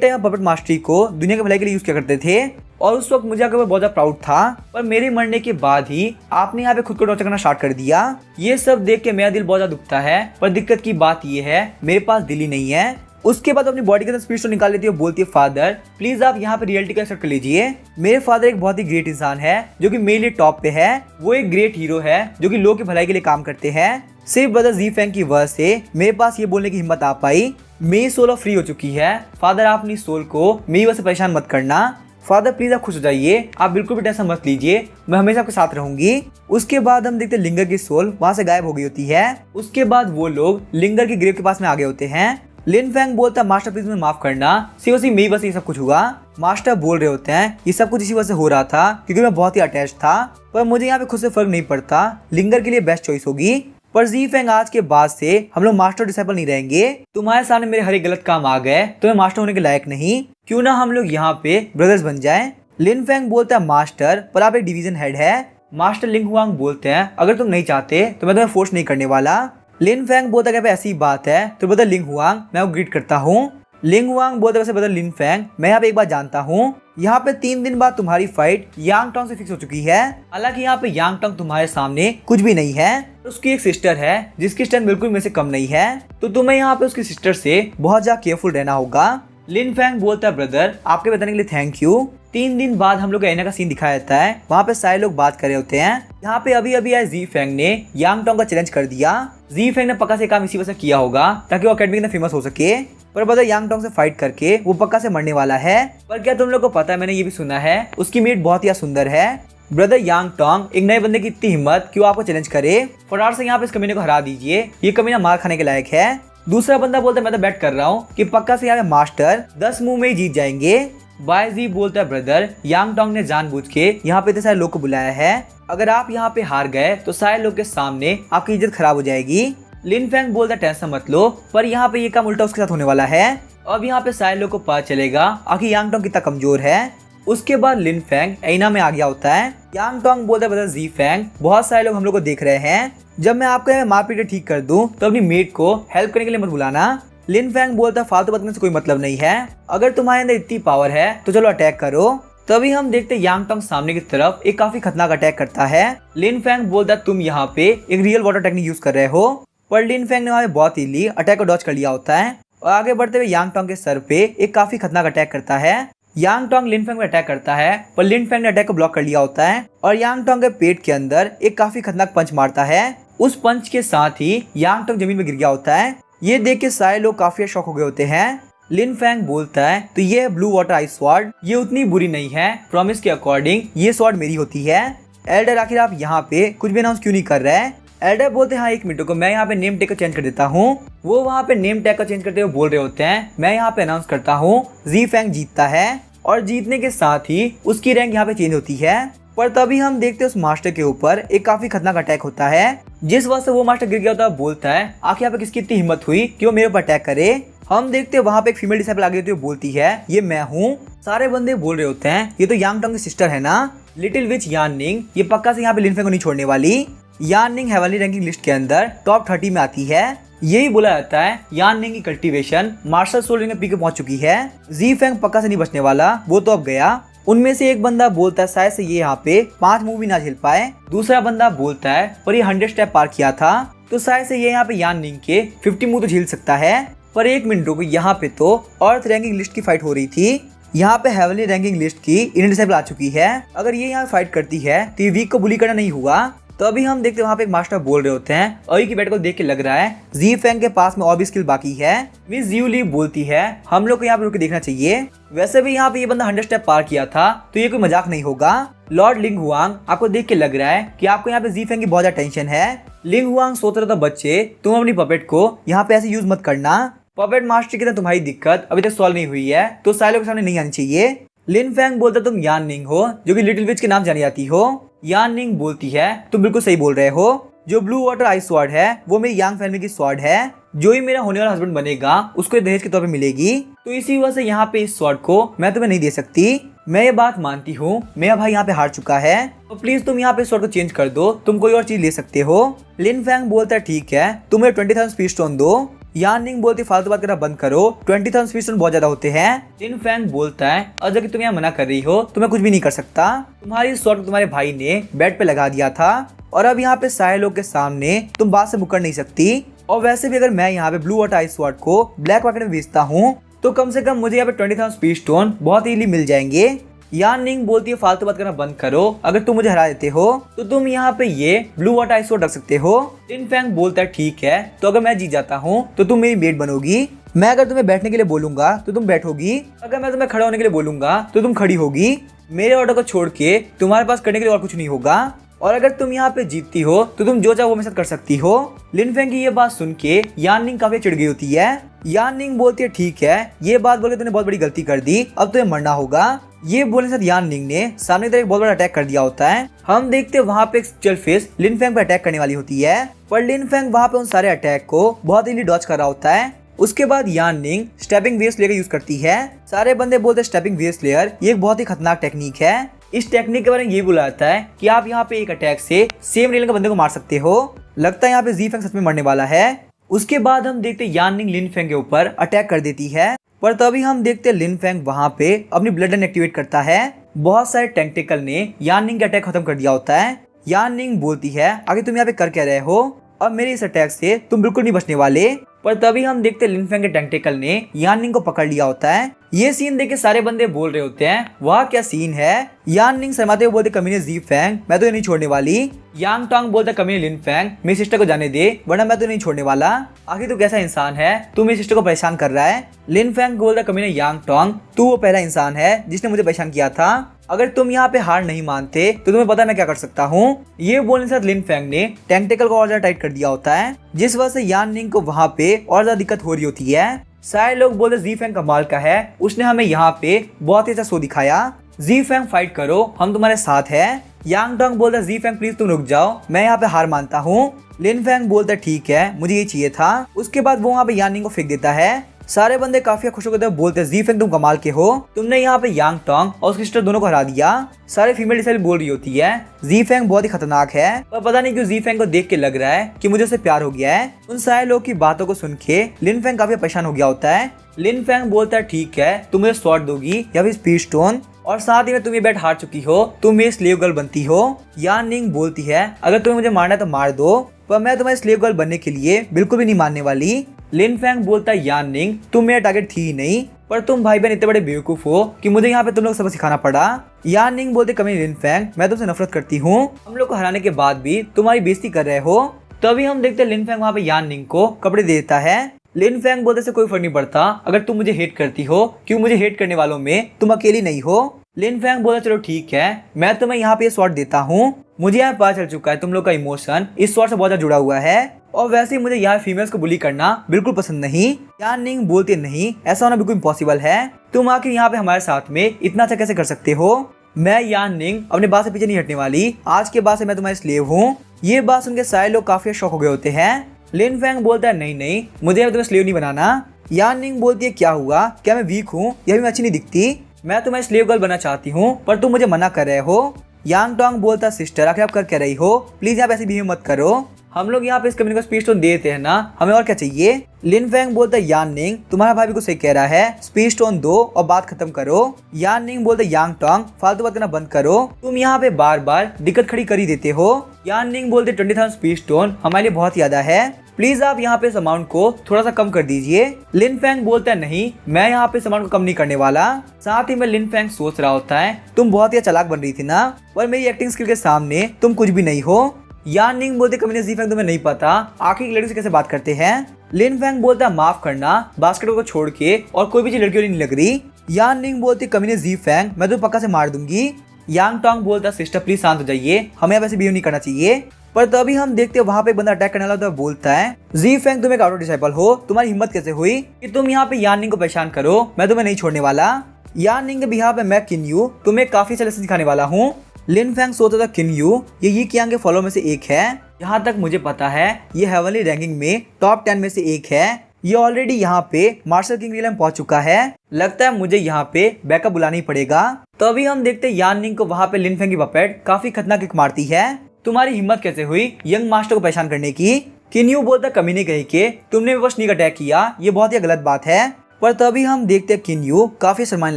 टाइम पपेट मास्टरी को दुनिया के भलाई के लिए यूज किया करते थे और उस वक्त मुझे बहुत ज्यादा प्राउड था, पर मेरे मरने के बाद ही आपने यहाँ पे खुद को टॉर्चर करना स्टार्ट कर दिया। ये सब देख के मेरा दिल बहुत ज्यादा दुखता है, पर दिक्कत की बात ये है मेरे पास दिल ही नहीं है। उसके बाद अपनी बॉडी के अंदर स्पिरिट निकाल लेती है और बोलती है फादर प्लीज आप यहाँ पे रियलिटी का एक्सेप्ट कर लीजिए। मेरे फादर एक बहुत ही ग्रेट इंसान है जो कि मेरे लिए टॉप पे है। वो एक ग्रेट हीरो है जो कि लोगों की भलाई के लिए काम करते हैं। सिर्फ ब्रदर जी फैंग की वजह से मेरे पास ये बोलने की हिम्मत आ पाई। मेरी सोल अब फ्री हो चुकी है। फादर आप अपनी सोल को मेरी वजह से परेशान मत करना। फादर प्लीज आप खुश हो जाइए, आप बिल्कुल भी टेंशन मत लीजिए, मैं हमेशा आपके साथ रहूंगी। उसके बाद हम देखते लिंगर की सोल वहाँ से गायब हो गई होती है। उसके बाद वो लोग लिंगर की ग्रेव के पास में आ गए होते हैं। लिन फैंग बोलता है मास्टर प्लीज मुझे माफ करना, सिर्फ मेरी वजह से ये सब कुछ हुआ। मास्टर बोल रहे होते हैं ये सब कुछ इसी वजह से हो रहा था क्योंकि मैं बहुत ही अटैच था, पर मुझे यहाँ पे खुद से फर्क नहीं पड़ता, लिंगर के लिए बेस्ट चॉइस होगी। पर जी फैंग आज के बाद से हम लोग मास्टर डिसाइपल नहीं रहेंगे। तुम्हारे सामने मेरे हर एक गलत काम आ गए तो मैं मास्टर होने के लायक नहीं, क्यों ना हम लोग यहाँ पे ब्रदर्स बन जाएं। लिन फैंग बोलता है मास्टर पर आप एक डिवीजन हेड है। मास्टर लिंग हुआंग बोलते हैं अगर तुम नहीं चाहते तो मैं तुम्हें फोर्स नहीं करने वाला। लिन फैंग बोलता है ऐसी बात है तो ब्रदर लिंग हुआंग मैं वो ग्रीट करता हूँ। लिंग हुआंग बोलता है वैसे ब्रदर लिन फैंग मैं यहाँ पे एक बात जानता हूँ, यहाँ पे 3 दिन बाद तुम्हारी फाइट यांग टोंग से फिक्स हो चुकी है। हालांकि यहाँ पे यांग टोंग तुम्हारे सामने कुछ भी नहीं है। उसकी एक सिस्टर है जिसकी स्ट्रेंथ बिल्कुल मेरे से कम नहीं है, तो तुम्हें यहाँ पे उसकी सिस्टर से बहुत ज्यादा केयरफुल रहना होगा। लिन फैंग बोलता है ब्रदर आपके बताने के लिए थैंक यू। 3 दिन बाद हम लोग को एना का सीन दिखाया जाता है। वहाँ पे सारे लोग बात कर रहे होते हैं। यहाँ पे अभी अभी आए जी फैंग ने यांग टोंग का चैलेंज कर दिया। जी फैंग ने पक्का से काम इसी वजह से किया होगा ताकि वो अकेडमी के अंदर फेमस हो सके, पर ब्रदर यांग टोंग से फाइट करके वो पक्का से मरने वाला है। पर क्या तुम लोग को पता है मैंने ये भी सुना है उसकी मीट बहुत ही सुंदर है। ब्रदर यांग टोंग एक नए बंदे की इतनी हिम्मत क्यों आपको चैलेंज करे, फटाफट से यहाँ पे इस कमीने को हरा दीजिए, ये कमीना मार खाने के लायक है। दूसरा बंदा बोलता है मैं तो बेट कर रहा हूँ कि पक्का से यहाँ पे मास्टर 10 मुंह में ही जीत जाएंगे। बायजी बोलता है ब्रदर यांग टोंग ने जानबूझ के यहाँ पे इतने सारे लोग को बुलाया है, अगर आप यहाँ पे हार गए तो सारे लोग के सामने आपकी इज्जत खराब हो जाएगी। लिन फैंग बोलता है टेंशन मत लो, पर यहाँ पे ये काम उल्टा उसके साथ होने वाला है। अब यहाँ पे सारे लोग को पता चलेगा आखिर यांग टोंग कितना कमजोर है। उसके बाद लिन फैंग एना में आ गया होता है। यांग टोंग बोलता है ब्रदर जी फैंग बहुत सारे लोग हम लोग को देख रहे हैं, जब मैं आपको मारपीट ठीक कर दूं तो अपनी मेट को हेल्प करने के लिए मत बुलाना। लिन फैंग बोलता है फालतू बात करने से कोई मतलब नहीं है, अगर तुम्हारे अंदर इतनी पावर है तो चलो अटैक करो। तभी हम देखते यांग टोंग सामने की तरफ एक काफी खतरनाक अटैक करता है। लिन फैंग बोलता है तुम यहाँ पे एक रियल वाटर टेक्निक यूज कर रहे हो, पर लिन फैंग ने वहाँ पे बहुत इजीली अटैक को डॉज कर लिया होता है और आगे बढ़ते हुए यांग टोंग के सर पे एक काफी खतरनाक अटैक करता है। यांग टोंग लिन फैंग में अटैक करता है, पर लिन फैंग ने अटैक को ब्लॉक कर लिया होता है और यांग टोंग के पेट के अंदर एक काफी खतरनाक पंच मारता है। उस पंच के साथ ही यांग टोंग जमीन में गिर गया होता है। ये देख के सारे लोग काफी शॉक हो गए होते हैं। लिन फैंग बोलता है तो ये ब्लू वाटर आइस स्वॉर्ड, ये उतनी बुरी नहीं है, प्रॉमिस के अकॉर्डिंग ये स्वॉर्ड मेरी होती है। एल्डर आखिर आप यहाँ पे कुछ भी अनाउंस क्यों नहीं कर रहे हैं। एल्डर बोलते हैं हाँ 1 मिनट को मैं यहाँ पे नेम टैग को चेंज कर देता हूँ। वो वहाँ पे नेम टैग को चेंज करते हुए बोल रहे होते हैं मैं यहाँ पे अनाउंस करता हूँ जी फैंग जीतता है, और जीतने के साथ ही उसकी रैंक यहाँ पे चेंज होती है। पर तभी हम देखते हैं उस मास्टर के ऊपर एक काफी खतरनाक अटैक होता है, जिस वजह से वो मास्टर गिर गया होता है। बोलता है आखिर यहाँ पे किसकी इतनी हिम्मत हुई कि वो मेरे ऊपर अटैक करे। हम देखते हैं वहाँ पे एक फीमेल डिसाइपल आ गई होती है, बोलती है ये मैं हूँ। सारे बंदे बोल रहे होते हैं ये तो यांग टोंग की सिस्टर है ना, लिटिल विच यान निंग, ये पक्का से यहाँ पे लिन फैंग को नहीं छोड़ने वाली। यान निंग हेवनली रैंकिंग लिस्ट के अंदर टॉप 30 में आती है। यही बोला जाता है यान निंग की कल्टीवेशन मार्शल सोल रिंग में पीके पहुंच चुकी है। जी फैंग पक्का से नहीं बचने वाला, वो तो अब गया। उनमें से एक बंदा बोलता है शायद से ये यहाँ पे 5 मूव भी ना झेल पाए। दूसरा बंदा बोलता है पर ये 100 स्टेप पार किया था तो शायद से ये यहाँ पे यान निंग के 50 मूव तो झेल सकता है। पर 1 मिनट रुको, यहाँ पे तो अर्थ रैंकिंग लिस्ट की फाइट हो रही थी, यहाँ पे हेवनली रैंकिंग लिस्ट की इंडियन डिसाइपल आ चुकी है। अगर ये यहाँ फाइट करती है तो ये वीक को बुली करना नहीं हुआ। तो अभी हम देखते हैं वहाँ पे एक मास्टर बोल रहे होते हैं अभी की बैट को देख के लग रहा है जी फैंग के पास में और भी स्किल बाकी है। मिस जियो ली बोलती है हम लोग को यहाँ पे रुक के देखना चाहिए, वैसे भी यहाँ पे ये बंदा 100 स्टेप पार किया था तो ये कोई मजाक नहीं होगा। लॉर्ड लिंग हुआंग आपको देख के लग रहा है कि आपको यहाँ पे जी फैंग की बहुत ज्यादा टेंशन है। लिंग हुआंग सोच रहा था बच्चे तुम अपनी पपेट को यहाँ पे ऐसे यूज मत करना, पपेट मास्टर की तरह तुम्हारी दिक्कत अभी तक सॉल्व नहीं हुई है तो सालों के सामने नहीं आनी चाहिए। लिन फैंग बोलता तुम यान निंग हो जो कि लिटिल विच के नाम जानी जाती हो। यान निंग बोलती है तुम बिल्कुल सही बोल रहे हो, जो ब्लू वाटर आइस स्वॉर्ड है वो मेरी यांग फैमिली की स्वॉर्ड है, जो ही मेरा होने वाला हस्बैंड बनेगा उसको दहेज के तौर पे मिलेगी। तो इसी वजह से यहाँ पे इस स्वॉर्ड को मैं तुम्हें नहीं दे सकती। मैं ये बात मानती हूँ, मेरा भाई यहाँ पे हार चुका है, तो प्लीज तुम यहाँ पे स्वॉर्ड को चेंज कर दो, तुम कोई और चीज ले सकते हो। लिन फैंग बोलता है ठीक है, तुम मुझे 20,000 स्पीड स्टोन दो। यान निंग बोलती फालतू बात करना बंद करो, 20,000 स्पीड स्टोन बहुत ज्यादा होते हैं। लिन फैंग बोलता है अगर कि तुम यहाँ मना कर रही हो तो मैं कुछ भी नहीं कर सकता। तुम्हारी स्वॉर्ड को तुम्हारे भाई ने बेड पे लगा दिया था और अब यहाँ पे सारे लोग के सामने तुम बात से मुकर नहीं सकती। और वैसे भी अगर मैं यहाँ पे ब्लू वाटर आइस स्वॉर्ड को ब्लैक मार्केट में बेचता हूँ तो कम से कम मुझे यहाँ पे 20,000 स्पीड स्टोन बहुत इजीली मिल जाएंगे। यान निंग बोलती है फालतू बात करना बंद करो, अगर तुम मुझे हरा देते हो तो तुम यहाँ पे ये ब्लू वाटर आइस स्वॉर्ड रख सकते हो। लिन फैंग बोलता है ठीक है, तो अगर मैं जीत जाता हूँ तो तुम मेरी मेट बनोगी। मैं अगर तुम्हें बैठने के लिए बोलूंगा तो तुम बैठोगी, अगर मैं तुम्हें खड़ा होने के लिए बोलूंगा तो तुम खड़ी होगी। मेरे ऑर्डर को छोड़ के तुम्हारे पास करने के लिए और कुछ नहीं होगा। और अगर तुम यहाँ पे जीतती हो तो तुम जो चाहो वो मेरे साथ कर सकती हो। लिन फैंग की ये बात सुन के यान निंग काफी चिढ़ गई होती है। यान निंग बोलती है ठीक है, ये बात बोल के तूने बहुत बड़ी गलती कर दी, अब तुम्हें मरना होगा। ये बोलने से यान निंग ने सामने की तरफ एक बहुत बड़ा अटैक कर दिया होता है। हम देखते हैं वहाँ पे एक जेलफिश लिन फैंग पे अटैक करने वाली होती है, पर लिन फैंग वहाँ पे उन सारे अटैक को बहुत इजीली डॉज कर रहा होता है। उसके बाद यान निंग स्टेपिंग वेव स्लेयर यूज करती है। सारे बंदे बोलते हैं स्टेपिंग वेव स्लेयर ये एक बहुत ही खतरनाक टेक्निक है। इस टेक्निक के बारे में ये बोला जाता है कि आप यहाँ पे एक अटैक से सेम रेलिंग के बंदे को मार सकते हो। लगता है यहाँ पे जी फैंग सच में मरने वाला है। उसके बाद हम देखते हैं यान निंग लिन फैंग के ऊपर अटैक कर देती है, पर तभी हम देखते हैं लिन फैंग वहाँ पे अपनी ब्लड लाइन एक्टिवेट करता है। बहुत सारे टेंटिकल ने यान निंग का अटैक खत्म कर दिया होता है। यान निंग बोलती है आगे तुम यहाँ पे कर क्या रहे हो, अब मेरे इस अटैक से तुम बिल्कुल नहीं बचने वाले। पर तभी हम देखते हैं लिन फैंग के टेंटिकल ने यान निंग को पकड़ लिया होता है। ये सीन देख के सारे बंदे बोल रहे होते हैं वाह क्या सीन है। यान निंग शर्माते हुए बोलते कमीने जी फैंग मैं तो ये नहीं छोड़ने वाली। यांग टोंग बोलता कमीने लिन फैंग मेरी सिस्टर को जाने दे वरना मैं तो नहीं छोड़ने वाला। आखिर तू कैसा इंसान है, तू मेरी सिस्टर को परेशान कर रहा है। लिन फैंग बोलता कमीने यांग टोंग तू वो पहला इंसान है जिसने मुझे परेशान किया था। अगर तुम यहाँ पे हार नहीं मानते तो तुम्हें पता है मैं क्या कर सकता हूँ। ये बोलने से लिन फैंग ने टेंटिकल को और ज्यादा टाइट कर दिया होता है, जिस वजह से यान निंग को वहाँ पे और ज्यादा दिक्कत हो रही होती है। सारे लोग बोलते जी फैंग कमाल का है, उसने हमें यहाँ पे बहुत ही अच्छा शो दिखाया। जी फैंग फाइट करो, हम तुम्हारे साथ है। यांग टोंग बोलता जी फैंग प्लीज तुम रुक जाओ, मैं यहाँ पे हार मानता हूँ। लिन फैंग बोलता ठीक है मुझे ये चाहिए था। उसके बाद वो वहाँ पे यान निंग को फेंक देता है। सारे बंदे काफी खुश होकर बोलते जी फैंग तुम कमाल के हो, तुमने यहाँ पे यांग टोंग और उसकी सिस्टर दोनों को हरा दिया। सारे फीमेल डिसाइल बोल रही होती है जी फैंग बहुत ही खतरनाक है, पर पता नहीं क्यों जी फैंग को देख के लग रहा है कि मुझे उससे प्यार हो गया है। उन सारे लोग की बातों को सुन के लिन फैंग काफी परेशान हो गया होता है। लिन फैंग बोलता है ठीक है तुम मुझे स्वॉर्ड दोगी या फिर स्पीड स्टोन, और साथ ही में तुम ये बैट हार चुकी हो, तुम मेरी स्लेव गर्ल बनती हो। यान निंग बोलती है अगर तुम्हें मुझे मारना है तो मार दो, पर मैं तुम्हारी स्लेव गर्ल बनने के लिए बिल्कुल भी नहीं मानने वाली। लिन फैंग बोलता है यान निंग तुम मेरा टारगेट थी ही नहीं, पर तुम भाई बहन इतने बड़े बेवकूफ हो कि मुझे यहाँ पे तुम लोग सबक सिखाना पड़ा। यान निंग बोलते कमी लिन फैंग मैं तुमसे नफरत करती हूँ, हम लोग को हराने के बाद भी तुम्हारी बेइज्जती कर रहे हो। तभी हम देखते हैं लिन फैंग वहाँ पे यान निंग को कपड़े देता है। लिन फैंग बोलते से कोई फर्क नहीं पड़ता अगर तुम मुझे हेट करती हो, क्यों मुझे हेट करने वालों में तुम अकेली नहीं हो। लिन फैंग बोला चलो ठीक है मैं तुम्हें यहाँ पे स्वॉर्ड देता हूँ, मुझे यहाँ पता चल चुका है तुम लोग का इमोशन इस स्वॉर्ड से बहुत ज्यादा जुड़ा हुआ है, और वैसे ही मुझे यहाँ फीमेल्स को बुली करना बिल्कुल पसंद नहीं। यान निंग बोलते नहीं ऐसा होना बिल्कुल इम्पॉसिबल है, तुम आखिर यहाँ पे हमारे साथ में इतना अच्छा कैसे कर सकते हो। मैं यान निंग अपने बात से पीछे नहीं हटने वाली, आज के बाद से मैं तुम्हारी स्लेव हूँ। ये बात सुन के सारे लोग काफी शौक हो गए होते हैं। लिन फैंग बोलता है नहीं नहीं मुझे तुम्हें स्लेव नहीं बनाना। यान निंग बोलती है क्या हुआ, क्या मैं वीक हूँ, यह भी मैं अच्छी नहीं दिखती, मैं तुम्हें स्लेव गर्ल बनना चाहती हूँ पर तुम मुझे मना कर रहे हो। यांग टोंग बोलता सिस्टर आखिर आप कर क्या रही हो, प्लीज आप ऐसी बिहेव मत करो, हम लोग यहाँ पे इस कम्युनिटी को स्पीड स्टोन देते हैं ना, हमें और क्या चाहिए। लिन फैंग बोलता है यान निंग तुम्हारा भाई भी कुछ सही कह रहा है, स्पीड स्टोन दो और बात खत्म करो। यान निंग बोलता है यांग टोंग फालतू बात करना बंद करो, तुम यहाँ पे बार बार दिक्कत खड़ी कर ही देते हो। यान निंग बोलते 20,000 स्पीड स्टोन हमारे लिए बहुत ज्यादा है, प्लीज आप यहाँ पे इस अमाउंट को थोड़ा सा कम कर दीजिए। लिन फैंग बोलता है नहीं मैं यहाँ पे इस अमाउंट को कम नहीं करने वाला। साथ ही में लिन फैंग सोच रहा होता है तुम बहुत ही चालाक बन रही थी ना, पर मेरी एक्टिंग स्किल के सामने तुम कुछ भी नहीं हो। यान निंग बोलते कमीने जी फैंग तुम्हें नहीं पता आखिर लड़की से कैसे बात करते हैं। लिन फैंग बोलता है माफ करना बास्केटबॉल को छोड़ के और कोई भी चीज लड़कियों नहीं लग रही। यान निंग बोलती कमीने जी फैंग मैं तो पक्का से मार दूंगी। यांग टोंग बोलता सिस्टर प्लीज शांत हो जाइए, हमें वैसे बिहेव नहीं करना चाहिए। पर तभी हम देखते हैं वहाँ पे बंदा अटैक करने वाला तो बोलता है जी फैंग तुम एक आउट डिसाइपल हो, तुम्हारी हिम्मत कैसे हुई कि तुम यहाँ पे यान निंग को परेशान करो, मैं तुम्हें नहीं छोड़ने वाला। यान निंग के बिहाफ पे मैं किन यू तुम्हें काफी अच्छा लेसन सिखाने वाला हूँ। लिन फैंग सोचता था किन यू ये कियांग के फॉलो में से एक है। जहाँ तक मुझे पता है ये हेवनली रैंकिंग में टॉप 10 में से एक है। ये ऑलरेडी यहाँ पे मार्शल किंग रियल में पहुंच चुका है। लगता है मुझे यहाँ पे बैकअप बुलाना ही पड़ेगा। तो अभी हम देखते हैं यान निंग को वहाँ पे लिन फेंग की पपेट काफी खतरनाक किक मारती है। तुम्हारी हिम्मत कैसे हुई यंग मास्टर को परेशान करने की? किन्यू बोलता कमीने कही के तुमने बस स्नीक अटैक किया, ये बहुत ही गलत बात है। पर तभी हम देखते हैं किन्यू काफी शर्माने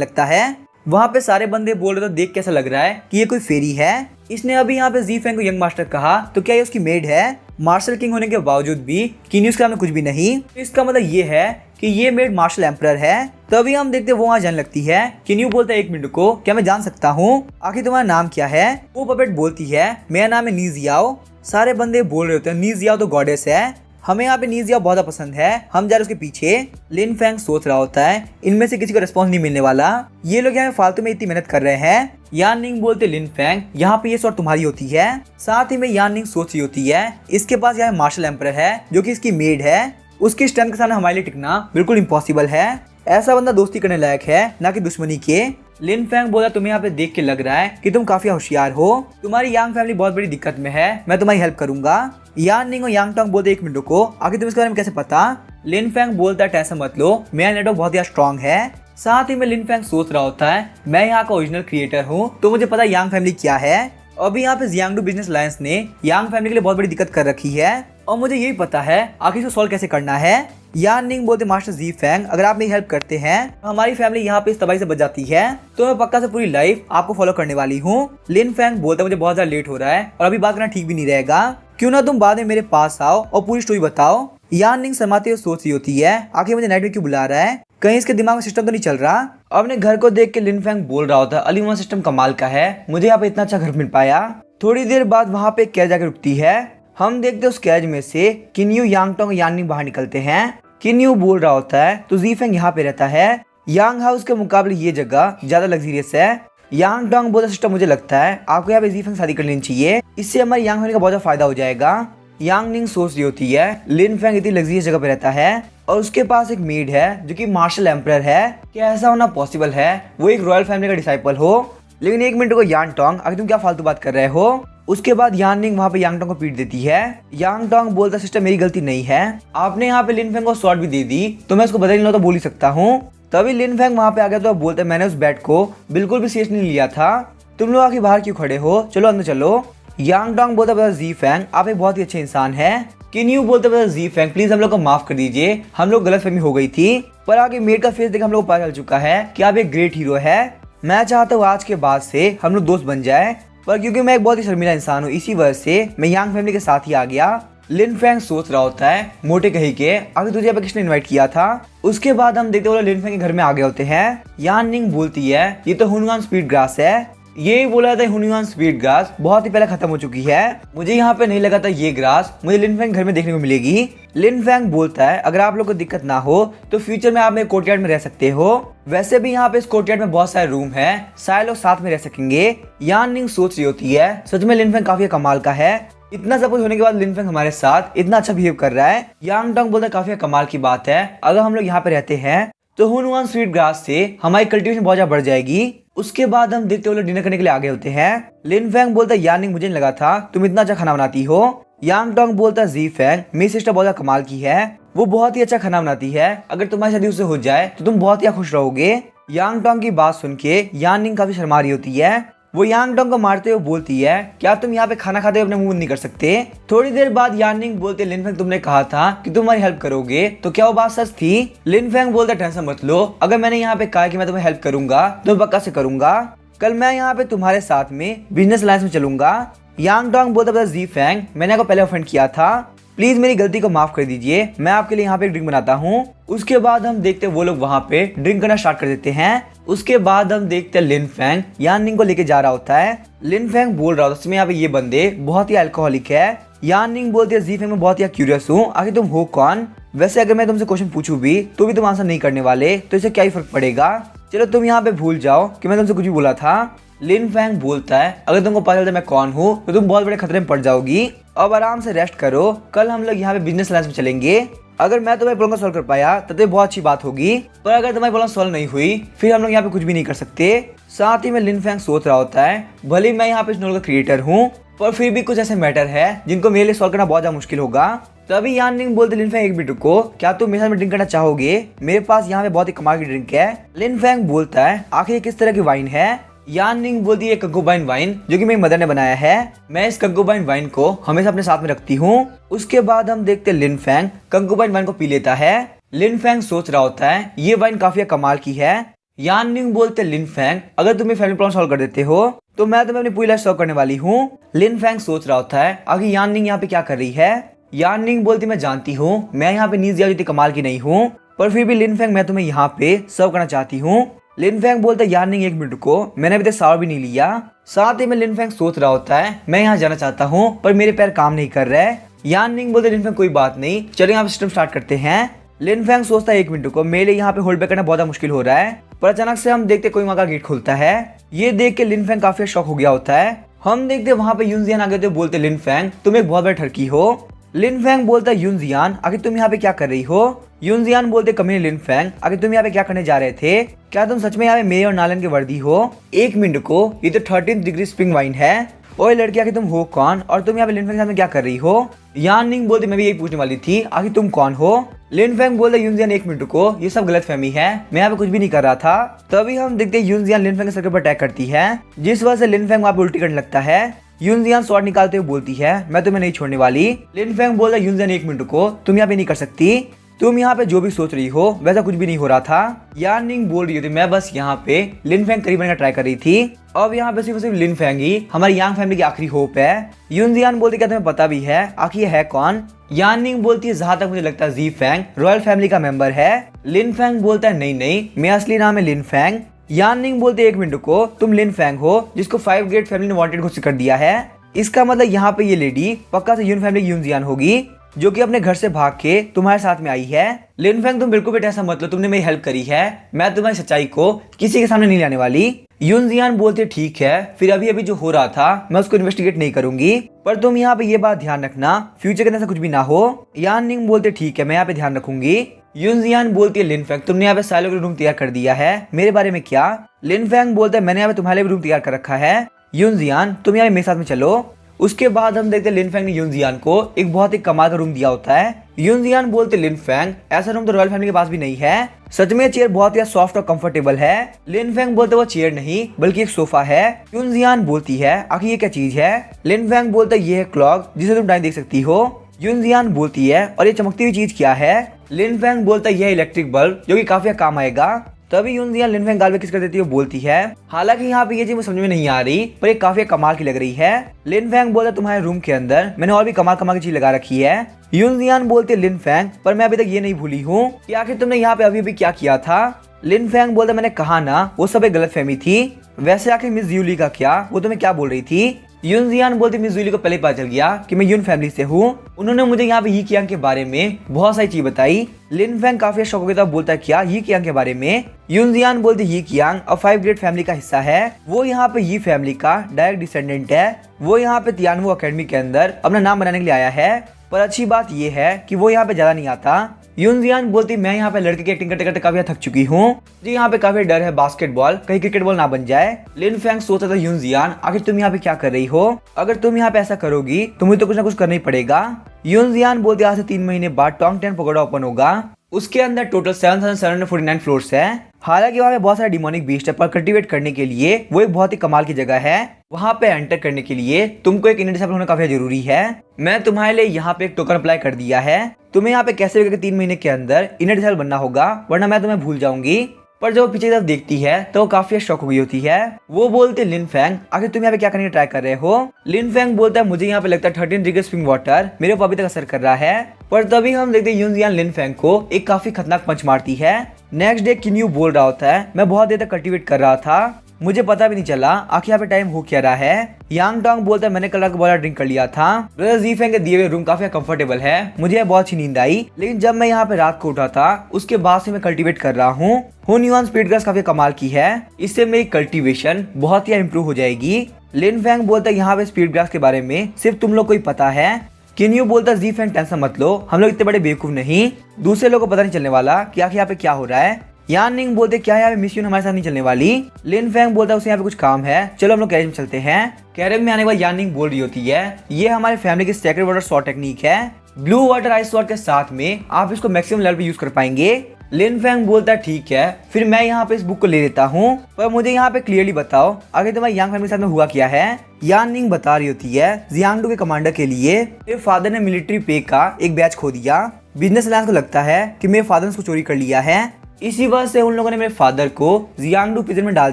लगता है। वहाँ पे सारे बंदे बोल रहे तो देख कैसा लग रहा है कि ये कोई फेरी है। इसने अभी यहाँ पे जी फेंग को यंग मास्टर कहा तो क्या ये उसकी मेड है? मार्शल किंग होने के बावजूद भी किन्यू के सामने कुछ भी नहीं। तो इसका मतलब ये है कि ये मेड मार्शल एम्परर है। तभी हम देखते वो वहाँ जाने लगती है। किन्यू बोलता है 1 मिनट को, क्या मैं जान सकता हूँ आखिर तुम्हारा नाम क्या है? वो पपेट बोलती है मेरा नाम है नी जियाओ। सारे बंदे बोल रहे होते हैं नी जियाओ तो गॉडेस है, हमें यहाँ पे नी जियाओ बहुत पसंद है, हम जा रहे उसके पीछे। लिन फेंग सोच रहा होता है इनमें से किसी को रिस्पॉन्स नहीं मिलने वाला, ये लोग यहाँ फालतू में इतनी मेहनत कर रहे हैं। यान निंग बोलते लिन फेंग यहाँ पे ये शॉट तुम्हारी होती है। साथ ही में यान निंग सोच रही होती है इसके पास यहाँ मार्शल एम्परर है जो कि इसकी मेड है, उसकी स्ट्रेंथ के सामने हमारे लिए टिकना बिल्कुल इम्पॉसिबल है। ऐसा बंदा दोस्ती करने लायक है ना कि दुश्मनी के। लिन फेंग बोला तुम्हें यहाँ पे देख के लग रहा है कि तुम काफी होशियार हो, तुम्हारी यांग फैमिली बहुत बड़ी दिक्कत में है, मैं तुम्हारी हेल्प करूंगा। यान निंग और यांग टोंग बोलते 1 मिनट को, आखिर तुम्हें इसके बारे में कैसे पता? लिन फेंग बोलता है टेंशन मत लो, मेरा नेटवर्क बहुत ही स्ट्रॉन्ग है। साथ ही में लिन फेंग सोच रहा होता है मैं यहाँ का ओरिजिनल क्रिएटर हूँ तो मुझे पता यांग फैमिली क्या है। अभी यहाँ पे जियांगडू बिजनेस अलायंस ने यांग फैमिली के लिए बहुत बड़ी दिक्कत कर रखी है और मुझे यही पता है आखिर इसको सॉल्व कैसे करना है। यान निंग बोलते मास्टर जी फेंग अगर आप मेरी हेल्प करते हैं हमारी फैमिली यहाँ पे इस तबाही से बच जाती है तो मैं पक्का से पूरी लाइफ आपको फॉलो करने वाली हूँ। लिन फेंग बोलते मुझे बहुत ज्यादा लेट हो रहा है और अभी बात करना ठीक भी नहीं रहेगा, क्यों ना तुम बाद में मेरे पास आओ और पूरी स्टोरी बताओ। यान निंग शर्माते हुए सोच रही होती है आखिर मुझे नाइट में क्यों बुला रहा है, कहीं इसके दिमाग में सिस्टम तो नहीं चल रहा। अपने घर को देख के लिन फेंग बोल रहा होता अली सिस्टम कमाल का है, मुझे यहाँ पे इतना अच्छा घर मिल पाया। थोड़ी देर बाद वहाँ पे कैद जाकर रुकती है। हम देखते उस कैद में से किन्यू, यांग टोंग और यान निंग बाहर निकलते हैं। किन्यू बोल रहा होता है तो जी फेंग यहाँ पे रहता है, यांग हाउस के मुकाबले ये जगह ज्यादा लग्जरियस है। यांग टोंग बोलता सिस्टम मुझे लगता है आपको यहाँ पे जी फेंग शादी कर लेनी चाहिए, इससे हमारे यांग होने का बहुत ज्यादा फायदा हो जाएगा। यांग निंग सोच रही होती है लिन फेंग इतनी लग्जरियस जगह पे रहता है और उसके पास एक मेड है जो कि मार्शल एम्परर है, क्या ऐसा होना पॉसिबल है वो एक रॉयल फैमिली का डिसाइपल हो? लेकिन 1 मिनट को यान टोंग आखिर तुम क्या फालतू बात कर रहे हो? उसके बाद यान निंग वहाँ पे यांग टोंग को पीट देती है। यांग टोंग बोलता सिस्टर मेरी गलती नहीं है, आपने यहाँ पे लिन फेंग को शॉट भी दे दी तो मैं उसको बदल लो तो बोल ही सकता हूँ। तभी लिन फेंग वहाँ पे आ गया तो बोलते मैंने उस बैट को बिल्कुल भी सीरियस नहीं लिया था, तुम लोग आखिर बाहर क्यों खड़े हो, चलो अंदर चलो। यांग टोंग बोलता बता जी फेंग आप एक बहुत ही अच्छे इंसान है। किन्यू बोलते बता जी फेंग प्लीज हम लोग को माफ कर दीजिए, हम लोग गलतफहमी हो गई थी, पर आगे मेड का फेस देख हम लोग को पता चल चुका है कि आप एक ग्रेट हीरो है। मैं चाहता हूँ आज के बाद से हम लोग दोस्त बन जाए, पर क्योंकि मैं एक बहुत ही शर्मीला इंसान हूँ इसी वजह से मैं यांग फैमिली के साथ ही आ गया। लिन फेंग सोच रहा होता है मोटे कही के आगे तुझे पे किसने इनवाइट किया था। उसके बाद हम देखते वो लिन फेंग के घर में आ गए होते हैं। यान निंग बोलती है ये तो हुनुआन स्पीड ग्रास है, ये बोला था हुनुआन स्पीड ग्रास बहुत ही पहले खत्म हो चुकी है, मुझे यहाँ पे नहीं लगा था ये ग्रास मुझे लिन फेंग घर में देखने को मिलेगी। लिन फेंग बोलता है अगर आप लोग को दिक्कत ना हो तो फ्यूचर में आप मेरे कोर्टयार्ड में रह सकते हो, वैसे भी यहाँ पे इस कोर्टयार्ड में बहुत सारे रूम है, सारे लोग साथ में रह सकेंगे। यान निंग सोच रही होती है सच में लिन फेंग काफी कमाल का है, इतना सब कुछ होने के बाद लिन फेंग हमारे साथ इतना अच्छा बिहेव कर रहा है। यांग टोंग बोलता है काफी कमाल की बात है, अगर हम लोग यहाँ पे रहते हैं तो हुनुआन स्वीट ग्रास से हमारी कल्टीवेशन बहुत ज्यादा बढ़ जाएगी। उसके बाद हम देखते हुए डिनर करने के लिए आगे होते हैं। लिन फेंग बोलता है यान निंग मुझे नहीं लगा था तुम इतना अच्छा खाना बनाती हो। यांग टोंग बोलता है जी फेंग मेरी सिस्टर बहुत ज्यादा कमाल की है, वो बहुत ही अच्छा खाना बनाती है, अगर तुम्हारी शादी उससे हो जाए तो तुम बहुत ही खुश रहोगे। यांग टोंग की बात सुन के यान निंग काफी शर्मा रही होती है, वो यांग टोंग को मारते हुए बोलती है क्या तुम यहाँ पे खाना खाते हुए अपने मुंह नहीं कर सकते। थोड़ी देर बाद यान निंग बोलते लिन फेंग तुमने कहा था कि तुम हमारी हेल्प करोगे तो क्या वो बात सच थी? लिन फेंग बोलता टेंशन मत लो, अगर मैंने यहाँ पे कहा कि मैं तुम्हें हेल्प करूंगा तो मैं पक्का से करूंगा, कल मैं यहाँ पे तुम्हारे साथ में बिजनेस अलायंस में चलूंगा। यांग टोंग बोलता जी फेंग मैंने आपको पहले ऑफेंड किया था, प्लीज मेरी गलती को माफ कर दीजिए, मैं आपके लिए यहाँ पे ड्रिंक बनाता हूँ। उसके बाद हम देखते वो लोग वहाँ पे ड्रिंक करना स्टार्ट कर देते हैं। उसके बाद हम देखते लिन फेंग यान निंग को लेके जा रहा होता है। लिन फेंग बोल रहा होता है यहाँ पे ये बंदे बहुत ही अल्कोहलिक है। यान निंग बोलती है जी फेंग मैं बहुत ही क्यूरियस हूँ आखिर तुम हो कौन, वैसे अगर मैं तुमसे क्वेश्चन पूछूं भी तो भी तुम आंसर नहीं करने वाले तो इससे क्या ही फर्क पड़ेगा, चलो तुम यहाँ पे भूल जाओ कि मैं तुमसे कुछ भी बोला था। लिन फेंग बोलता है अगर तुमको पता चलता मैं कौन हूँ तो तुम बहुत बड़े खतरे में पड़ जाओगी, अब आराम से रेस्ट करो, कल हम लोग यहाँ पे बिजनेस अलायंस में चलेंगे, अगर मैं तुम्हारी प्रॉब्लम सॉल्व कर पाया तो बहुत अच्छी बात होगी, पर अगर तुम्हारी प्रॉब्लम सॉल्व नहीं हुई फिर हम लोग यहाँ पे कुछ भी नहीं कर सकते। साथ ही में लिन फेंग सोच रहा होता है भले मैं यहाँ पे इस नॉवल का क्रिएटर हूँ पर फिर भी कुछ ऐसे मैटर है जिनको मेरे लिए सॉल्व करना बहुत ज्यादा मुश्किल होगा। तभी यान निंग बोलते लिन फैंग एक मिनट रुको, क्या तुम मेरे साथ में ड्रिंक करना चाहोगे? मेरे पास यहाँ पे बहुत ही कमाल की ड्रिंक है। लिन फैंग बोलता है आखिर ये किस तरह की वाइन है? यान निंग बोलती है कंगुबाइन वाइन जो कि मेरी मदर ने बनाया है। मैं इस कंगुबाइन वाइन को हमेशा अपने साथ में रखती हूँ। उसके बाद हम देखते लिन फैंग कंगुबाइन वाइन को पी लेता है। लिन फैंग सोच रहा होता है ये वाइन काफी कमाल की है। यान निंग बोलते लिन फैंग अगर तुम फैमिली प्रॉब्लम सॉल्व कर देते हो तो मैं तुम्हें अपनी पूरी लाइफ सॉल्व करने वाली हूँ। लिन फैंग सोच रहा होता है आगे यान निंग यहाँ पे क्या कर रही है। यान निंग बोलती मैं जानती हूँ मैं यहाँ पे नीज जितनी कमाल की नहीं हूँ, पर फिर भी लिन फैंग मैं तुम्हें यहाँ पे सर्व करना चाहती हूँ। लिन फैंग बोलता है यान निंग एक मिनट को, मैंने अभी तक शावर भी नहीं लिया। साथ ही में लिन फैंग सोच रहा होता है मैं यहाँ जाना चाहता हूँ पर मेरे पैर काम नहीं कर रहे। यान निंग बोलते लिन फैंग कोई बात नहीं, चलो यहाँ पे सिस्टम स्टार्ट करते हैं। लिन फैंग सोचता है एक मिनट को, मेरे यहाँ पे होल्ड बैक करना बहुत मुश्किल हो रहा है। पर अचानक से हम देखते कोई वहाँ का गेट खुलता है। ये देख के लिन फैंग काफी शॉक हो गया होता है। हम देखते वहाँ पे यूनजियान आ गए थे। बोलते लिन फैंग तुम एक बहुत बड़े ठरकी हो। लिन फैंग बोलता है यूनजियान आखिर तुम यहाँ पे क्या कर रही हो? यूनजियान बोलते कमीने लिन फैंग आखिर तुम यहाँ पे क्या करने जा रहे थे? क्या तुम सच में यहाँ पे मेरे और नालन की वर्दी हो? एक मिनट को, ये तो 13 डिग्री स्प्रिंग वाइन है। ओए लड़की आखिर तुम हो कौन और तुम यहाँ पे लिन फैंग के साथ में क्या कर रही हो? यान निंग बोलते मैं भी यही पूछने वाली थी आखिर तुम कौन हो? लिन फैंग बोलते यूनजियान एक मिनट को, ये सब गलत फहमी है, मैं यहाँ पे कुछ भी नहीं कर रहा था। तभी हम देखते यूनजियान लिन फैंग के सर पर अटैक करती है, जिस वजह से लिन फैंग वहाँ पे उल्टी करने लगता है। यूनजियान स्वॉर्ड निकालते हुए बोलती है मैं तुम्हें नहीं छोड़ने वाली। लिन फैंग बोलता है यूनजियान एक मिनट को, तुम यहाँ पे नहीं कर सकती, तुम यहाँ पे जो भी सोच रही हो वैसा कुछ भी नहीं हो रहा था। यान निंग बोल रही थी मैं बस यहाँ पे लिन फैंग करीब बनने का ट्राई कर रही थी। अब यहाँ पे सिर्फ लिन फैंग ही हमारी यांग फैमिली की आखिरी होप है। यूनजियान बोलती क्या तुम्हें पता भी है आखिर है कौन? यान निंग बोलती है जहाँ तक मुझे लगता है जी फैंग रॉयल फैमिली का मेंबर है। लिन फैंग बोलता है नहीं नहीं, मेरा असली नाम है लिन फैंग। यान निंग बोलते एक मिनट को, तुम लिन फैंग हो जिसको 5 ग्रेट फैमिली ने वांटेड घोषित कर दिया है। इसका मतलब यहाँ पे ये लेडी पक्का से यून फैमिली की यूनजियान होगी जो कि अपने घर से भाग के तुम्हारे साथ में आई है। लिन फैंग तुम बिल्कुल बेटा ऐसा मत लो, तुमने मेरी हेल्प करी है, मैं तुम्हारी सच्चाई को किसी के सामने नहीं लाने वाली। यूनजियान बोलते ठीक है, फिर अभी अभी जो हो रहा था मैं उसको इन्वेस्टिगेट नहीं करूंगी, पर तुम यहाँ पे ये बात ध्यान रखना फ्यूचर के अंदर ऐसा कुछ भी ना हो। यान निंग बोलते ठीक है मैं यहाँ पे ध्यान रखूंगी। यूनजियान बोलती है लिन फैंग तुमने यहाँ पे सालों के रूम तैयार कर दिया है, मेरे बारे में क्या? लिन फैंग बोलते है मैंने यहाँ पे तुम्हारे भी रूम तैयार कर रखा है। यूनजियान तुम यहाँ मेरे साथ में चलो। उसके बाद हम देखते लिन फैंग ने यूनजियान को एक बहुत ही कमाल का रूम दिया होता है। यूनजियान बोलते लिन फैंग ऐसा रूम तो रॉयल फैमिली के पास भी नहीं है, सच में चेयर बहुत ही सॉफ्ट और कंफर्टेबल है। लिन फैंग बोलते वो चेयर नहीं बल्कि एक सोफा है। यूनजियान बोलती है आखिर ये क्या चीज है? लिन फैंग बोलता है ये है क्लॉक जिसे तुम टाइम देख सकती हो। यूनजियान बोलती है और ये चमकती हुई चीज क्या है? लिन फैंग बोलता है यह इलेक्ट्रिक बल्ब जो कि काफी काम आएगा। तभी यूनजियान लिन फैंग गाल पे किस कर देती है, बोलती है हालांकि यहाँ पे ये चीज मुझे समझ में नहीं आ रही पर ये काफी कमाल की लग रही है। लिन फैंग बोलता है तुम्हारे रूम के अंदर मैंने और भी कमाल कमाल की चीज लगा रखी है। यूनजियान बोलती है लिन फैंग पर मैं अभी तक ये नहीं भूली हूँ कि आखिर तुमने यहाँ पे अभी क्या किया था। लिन फैंग बोलता मैंने कहा ना वो सब एक गलत फहमी थी। वैसे आखिर मिस यूली का क्या, वो तुम्हें क्या बोल रही थी? यूनजियान बोलती मिस यूली को पहले पता चल गया कि मैं यून फैमिली से हूँ, उन्होंने मुझे यहाँ पे यी कियांग के बारे में बहुत सारी चीज बताई। लिन फैंग काफी शौक हो गया था, बोलता है क्या यी कियांग के बारे में? यूनजियान बोलती यी कियांग अब 5 ग्रेट फैमिली का हिस्सा है, वो यहाँ पे यी फैमिली का डायरेक्ट डिसेंडेंट है, वो यहाँ पे तियानवू अकेडमी के अंदर अपना नाम बनाने के लिए आया है। पर अच्छी बात ये है कि वो यहाँ पे ज्यादा नहीं आता। यूनजियान बोलती मैं यहाँ पे लड़के की एक्टिंग करते करते काफी थक चुकी हूँ, जी यहाँ पे काफी डर है बास्केटबॉल कहीं क्रिकेट बॉल ना बन जाए। लिन फैंग सोचता था यूनजियान आखिर तुम यहाँ पे क्या कर रही हो, अगर तुम यहाँ पे ऐसा करोगी तो मुझे तो कुछ ना कुछ करना ही पड़ेगा। यूनजियान बोलती आज से 3 महीने बाद टोंग टेन पगोडा ओपन होगा, उसके अंदर टोटल 7749 फ्लोर्स है। हालांकि वहाँ पे बहुत सारे डिमोनिक बीस्ट है पर कल्टीवेट करने के लिए वो एक बहुत ही कमाल की जगह है। वहाँ पे एंटर करने के लिए तुमको एक इनर डिसाइपल होना काफी जरूरी है। मैं तुम्हारे लिए यहाँ पे एक टोकन अप्लाई कर दिया है, तुम्हें यहाँ पे कैसे भी 3 महीने के अंदर इनर डिसाइपल बनना होगा वरना मैं तुम्हें भूल जाऊंगी। पर जब वो पीछे की तरफ देखती है तो वो काफी शॉक हो गई होती है। वो बोलते लिन फैंग आखिर तुम यहाँ पे क्या करने की ट्राई कर रहे हो? लिन फैंग बोलता है मुझे यहाँ पे लगता है 13 डिग्री स्प्रिंग वाटर मेरे ऊपर अभी तक असर कर रहा है। पर तभी हम देखते हैं यूनजियान लिन फैंग को एक काफी खतरनाक पंच मारती है। नेक्स्ट डे किन्यू बोल रहा होता है मैं बहुत देर तक कल्टीवेट कर रहा था, मुझे पता भी नहीं चला आखिर यहाँ पे टाइम हो क्या रहा है। यांग टोंग बोलता है मैंने कल रात को बहुत ड्रिंक कर लिया था, जी फैंग के दिए हुए रूम काफी कंफर्टेबल है, मुझे बहुत अच्छी नींद आई, लेकिन जब मैं यहाँ पे रात को उठा था उसके बाद से मैं कल्टीवेट कर रहा हूँ। हुनयुआन स्पीड ग्रास काफी कमाल की है, इससे मेरी कल्टीवेशन बहुत ही इम्प्रूव हो जाएगी। लिन फैंग बोलता है यहाँ पे स्पीड ग्रास के बारे में सिर्फ तुम लोग को ही पता है। किन्यू बोलता है जी फैंग टेंशन मत लो, हम लोग इतने बड़े बेवकूफ नहीं, दूसरे लोगों को पता नहीं चलने वाला कि आखिर यहाँ पे क्या हो रहा है। यान निंग बोलते क्या यहाँ पे मिशन हमारे साथ नहीं चलने वाली। लिन फैंग बोलता है उसे यहाँ पे कुछ काम है, चलो हम लोग कैरेज में चलते हैं। कैरेज में आने के बाद यान निंग बोल रही होती है ये हमारे फैमिली की सेक्रेट वाटर शॉट टेक्निक है। ब्लू वाटर आइस शॉट के साथ में आप इसको मैक्सिमम लेवल पे यूज कर पाएंगे। लिन फैंग बोलता है ठीक है, फिर मैं यहाँ पे इस बुक को ले लेता हूँ, पर मुझे यहाँ पे क्लियरली बताओ आगे तुम्हारे यांग फैमिली के साथ में हुआ क्या है। यान निंग बता रही होती है जियांगडू के कमांडर के लिए मेरे फादर ने मिलिट्री पे का एक बैच खो दिया। बिजनेस अलायंस को लगता है कि मेरे फादर ने उसको चोरी कर लिया है, इसी वजह से उन लोगों ने मेरे फादर को जियांगडू प्रिजन में डाल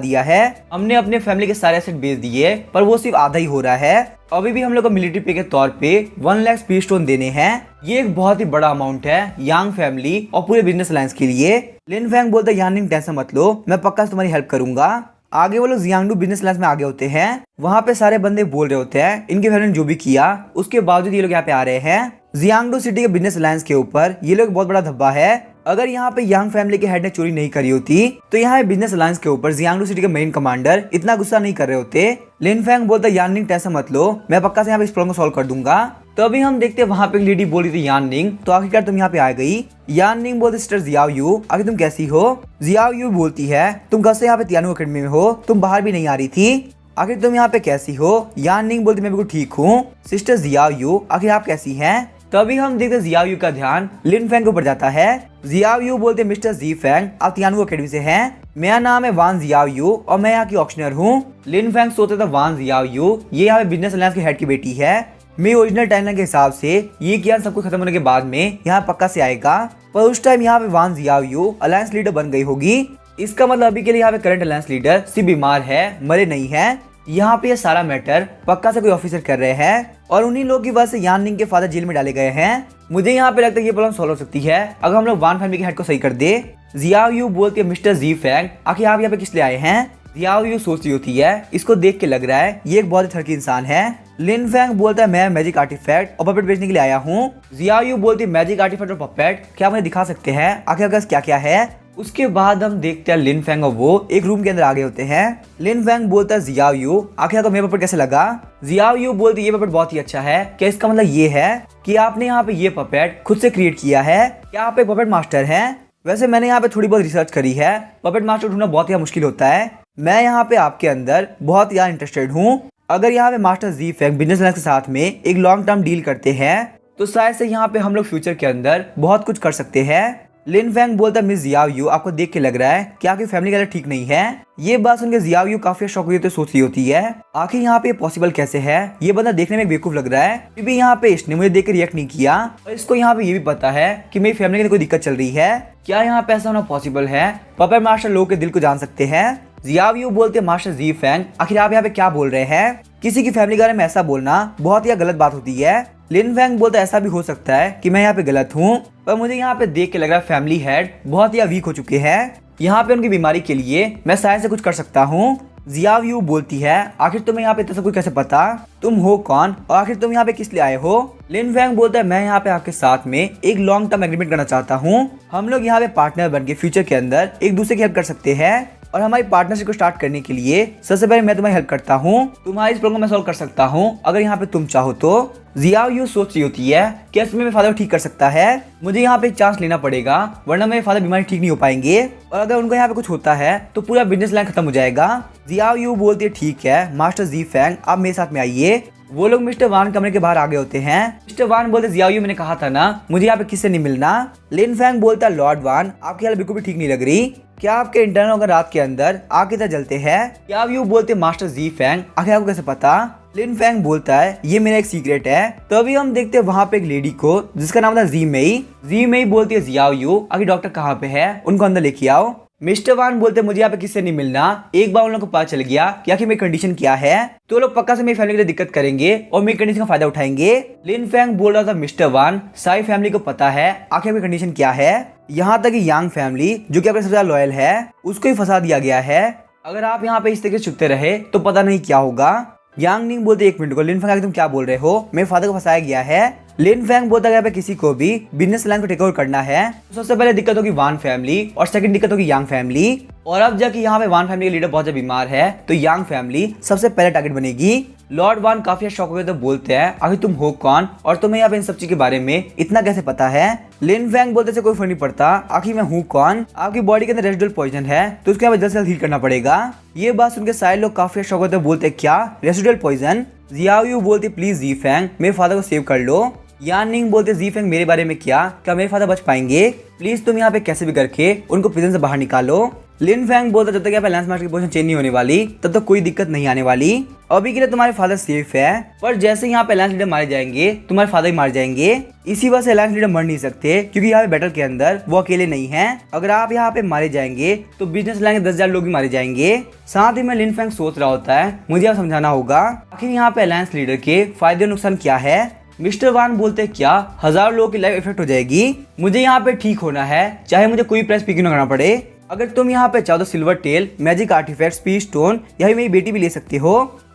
दिया है। हमने अपने फैमिली के सारे एसेट बेच दिए, पर वो सिर्फ आधा ही हो रहा है। अभी भी हम लोग को मिलिट्री पे के तौर पे 1 लाख स्पीड स्टोन देने हैं। ये एक बहुत ही बड़ा अमाउंट है यांग फैमिली और पूरे बिजनेस अलायंस के लिए। लिन फैंग बोलता है यान निंग टेंशन मत लो, मैं पक्का से तुम्हारी हेल्प करूंगा। आगे वो लोग जियांगडू बिजनेस अलायंस में आगे होते हैं। वहाँ पे सारे बंदे बोल रहे होते हैं इनके फैमिली ने जो भी किया उसके बावजूद ये लोग यहाँ पे आ रहे हैं। जियांगडू सिटी के बिजनेस अलायंस के ऊपर ये लोग बहुत बड़ा धब्बा है। अगर यहाँ पे यांग फैमिली के हेड ने चोरी नहीं करी होती तो यहाँ बिजनेस अलायंस के ऊपर जियांगडू सिटी के मेन कमांडर इतना गुस्सा नहीं कर रहे होते। लिन फैंग बोलता है यान निंग टेंशन मत लो, मैं पक्का से यहाँ पे इस प्रॉब्लम को सॉल्व कर दूंगा। तो अभी हम देखते हैं वहाँ पे एक लेडी बोल रही थी यान निंग, तो आखिरकार तुम यहाँ पे आ गई। यान निंग बोलती सिस्टर जियाओ यू आखिर तुम कैसी हो। जियाओ यू बोलती है तुम कब से यहाँ पे तियानु अकेडमी में हो, तुम बाहर भी नहीं आ रही थी, आखिर तुम यहाँ पे कैसी हो। यान निंग बोलती मैं बिल्कुल ठीक हूँ। सिस्टर जियाओ यू आखिर आप कैसी हैं। तभी हम देखते जियाओ यू का ध्यान लिन फैंग के ऊपर जाता है। जियाओ यू बोलते मिस्टर जी फैंग आप तियानु अकेडमी से हैं, मेरा नाम है वान जियाओ यू और मैं यहाँ की ऑक्शनर हूँ। लिन फैंग सोचता था वान जियाओ यू ये यहाँ पे बिजनेस अलायंस के हेड की बेटी है। मेरी ओरिजिनल टाइमलाइन के हिसाब से ये ज्ञान सब कुछ खत्म होने के बाद में यहाँ पक्का से आएगा, पर उस टाइम यहाँ पे वान जियाओ यू अलायंस लीडर बन गई होगी। इसका मतलब अभी के लिए यहाँ पे करंट अलायंस लीडर सिर्फ बीमार है, मरे नहीं है। यहाँ पे ये सारा मैटर पक्का से कोई ऑफिसर कर रहे हैं और उन्हीं लोगों की वजह से यान निंग के फादर जेल में डाले गए हैं। मुझे यहाँ पे लगता है ये प्रॉब्लम सॉल्व हो सकती है अगर हम लोग वान फैमिली के हेड को सही कर दे। जियाओ यू बोलती है मिस्टर जी फैंग आखिर आप यहाँ पे किस लिए आए हैं। जियाओ यू सोचती होती है इसको देख के लग रहा है ये एक बहुत ही थड़की इंसान है। लिन फैंग बोलता है मैं मैजिक आर्टिफैक्ट और पपेट बेचने के लिए आया हूँ। जियाओ यू बोलती है मैजिक आर्टिफैक्ट और पपेट क्या मुझे दिखा सकते हैं आखिर क्या क्या है। उसके बाद हम देखते हैं लिन फैंग और वो एक रूम के अंदर आगे होते हैं। लिन फैंग बोलता है जियाओ यू आखिर को मेरा पपेट कैसे लगा। जियाओ यू बोलती है ये पपेट बहुत ही अच्छा है, क्या इसका मतलब ये है कि आपने यहाँ पे ये पपेट खुद से क्रिएट किया है, क्या आप एक पपेट मास्टर हैं। वैसे मैंने यहाँ पे थोड़ी बहुत रिसर्च करी है, पपेट मास्टर ढूंढना बहुत ही मुश्किल होता है। मैं यहाँ पे आपके अंदर बहुत ही इंटरेस्टेड हूँ। अगर यहाँ पे मास्टर जी फैंग बिजनेस अलायंस के साथ में एक लॉन्ग टर्म डील करते हैं तो शायद से यहाँ पे हम लोग फ्यूचर के अंदर बहुत कुछ कर सकते हैं। लिन फैंग बोलता है मिस जियाओ यू आपको देख के लग रहा है कि आपकी फैमिली का ठीक नहीं है। ये बात सुनकर जियाओ यू काफी शॉक हुई तो सोच रही होती है आखिर यहाँ पे पॉसिबल कैसे है, ये बंदा देखने में बेवकूफ लग रहा है, फिर भी यहाँ पे इसने मुझे देख कर रिएक्ट नहीं किया और इसको यहाँ पे ये भी पता है कि मेरी फैमिली के कोई दिक्कत चल रही है। क्या यहाँ पे ऐसा होना पॉसिबल है। पपेट मास्टर लोगों के दिल को जान सकते हैं। जियाओ यू बोलते मास्टर जी फैंग आखिर आप यहाँ पे क्या बोल रहे हैं, किसी की फैमिली के बारे में ऐसा बोलना बहुत ही गलत बात होती है। लिन फैंग बोलता है ऐसा भी हो सकता है कि मैं यहाँ पे गलत हूँ, पर मुझे यहाँ पे देख के लग रहा है फैमिली हेड बहुत ही वीक हो चुके हैं, यहाँ पे उनकी बीमारी के लिए मैं शायद से कुछ कर सकता हूँ। जियाओ यू बोलती है आखिर तुम्हें यहाँ पे इतना सब कुछ कैसे पता, तुम हो कौन और आखिर तुम यहाँ पे किस लिए आए हो। लिन फैंग बोलता है मैं यहाँ पे आपके साथ में एक लॉन्ग टर्म एग्रीमेंट करना चाहता हूँ, हम लोग यहाँ पे पार्टनर बन के फ्यूचर के अंदर एक दूसरे की हेल्प कर सकते हैं और हमारी पार्टनरशिप को स्टार्ट करने के लिए सबसे पहले मैं तुम्हारी हेल्प करता हूँ, तुम्हारी इस प्रॉब्लम में सॉल्व कर सकता हूँ अगर यहाँ पे तुम चाहो तो। जियाओ यू सोच रही होती है कि इसमें मेरे फादर को ठीक कर सकता है, मुझे यहाँ पे एक चांस लेना पड़ेगा वरना मेरे फादर बीमारी ठीक नहीं हो पाएंगे और अगर उनको यहाँ पे कुछ होता है तो पूरा बिजनेस लाइन खत्म हो जाएगा। जियाओ यू बोलती है ठीक है मास्टर जी फैंग आप मेरे साथ में आइए। वो लोग मिस्टर वान कमरे के बाहर आगे होते हैं। मिस्टर वान बोलते जियाओ यू मैंने कहा था ना मुझे यहाँ पे किससे नहीं मिलना। लिन फैंग बोलता लॉर्ड वान आपकी हालत बिल्कुल भी ठीक नहीं लग रही, क्या आपके इंटरनल अगर रात के अंदर आग की तरह जलते हैं। जियाओ यू बोलते मास्टर जी फैंग आखिर आपको कैसे पता। लिन फैंग बोलता है ये मेरा एक सीक्रेट है। तो अभी हम देखते हैं वहाँ पे एक लेडी को जिसका नाम था जी मेई। जी मेई बोलती है जियाओ यू आखिर डॉक्टर कहाँ पे है, उनको अंदर लेके आओ। मिस्टर वान बोलते मुझे यहाँ पे किससे नहीं मिलना, एक बार उन लोगों को पता चल गया कि आखिर मेरी कंडीशन क्या है तो लोग पक्का से मेरी फैमिली के लिए दिक्कत करेंगे और मेरी कंडीशन का फायदा उठाएंगे। लिन फैंग बोल रहा था मिस्टर वान सारी फैमिली को पता है आखिर मेरी कंडीशन क्या है, यहाँ तक कि यांग फैमिली जो कि आपके सबसे ज्यादा लॉयल है उसको ही फंसा दिया गया है। अगर आप यहाँ पे इस तरीके से चुपते रहे तो पता नहीं क्या होगा। यांग निंग बोलते एक मिनट को। लिन फैंग तुम क्या बोल रहे हो, मेरे फादर को फंसाया गया है। लिन फैंग बोलता है यहाँ पे किसी को भी बिजनेस लाइन को टेक ओवर करना है तो सबसे पहले दिक्कत होगी वान फैमिली और सेकंड दिक्कत होगी यांग फैमिली। और अब जाके यहाँ पे वान फैमिली के लीडर बहुत ज्यादा बीमार है तो यांग फैमिली सबसे पहले टारगेट बनेगी। लॉर्ड वान काफी शौक हुए तो बोलते हैं आखिर तुम हो कौन और तुम्हें यहाँ पे इन सब चीज के बारे में इतना कैसे पता है। लिन फैंग बोलते से कोई फर्क नहीं पड़ता, आखिर मैं हूँ कौन, आपकी बॉडी के अंदर रेसिडुअल पॉइजन है तो उसके यहाँ पे जल्द से जल्द हील करना पड़ेगा। ये बात सुनकर सारे लोग काफी शौक होते बोलते क्या रेसिडुअल पॉइजन। जियाओ यू बोलती प्लीज जी फैंग मेरे फादर को सेव कर लो। यान निंग बोलते जी फैंग मेरे बारे में क्या मेरे फादर बच पाएंगे, प्लीज तुम यहाँ पे कैसे भी करके उनको प्रिजन से बाहर निकालो। लिन फैंग बोलता जब तक यहाँ पे लैंस मार्च की पोजीशन चेंज नहीं होने वाली तब तक कोई दिक्कत नहीं आने वाली, अभी के लिए तुम्हारे फादर सेफ है पर जैसे यहाँ पे अलायंस लीडर मारे जाएंगे तुम्हारे फादर ही मार जाएंगे। इसी वजह से अलायंस लीडर मर नहीं सकते क्योंकि यहाँ पे बैटल के अंदर वो अकेले नहीं है। अगर आप यहाँ पे मारे जाएंगे तो बिजनेस लाइन के 10,000 लोग भी मारे जाएंगे। साथ ही में लिन फैंग सोच रहा होता है मुझे आप समझाना होगा आखिर यहाँ पे अलायंस लीडर के फायदे और नुकसान क्या है। मिस्टर वान बोलते क्या 1000 लोगों की लाइफ इफेक्ट हो जाएगी, मुझे यहाँ पे ठीक होना है चाहे मुझे कोई प्राइस पे क्यों ना करना पड़े। अगर तुम यहाँ पे चाहो तो silver tail, magic artefact, speed stone या मेरी बेटी भी ले सकते हो।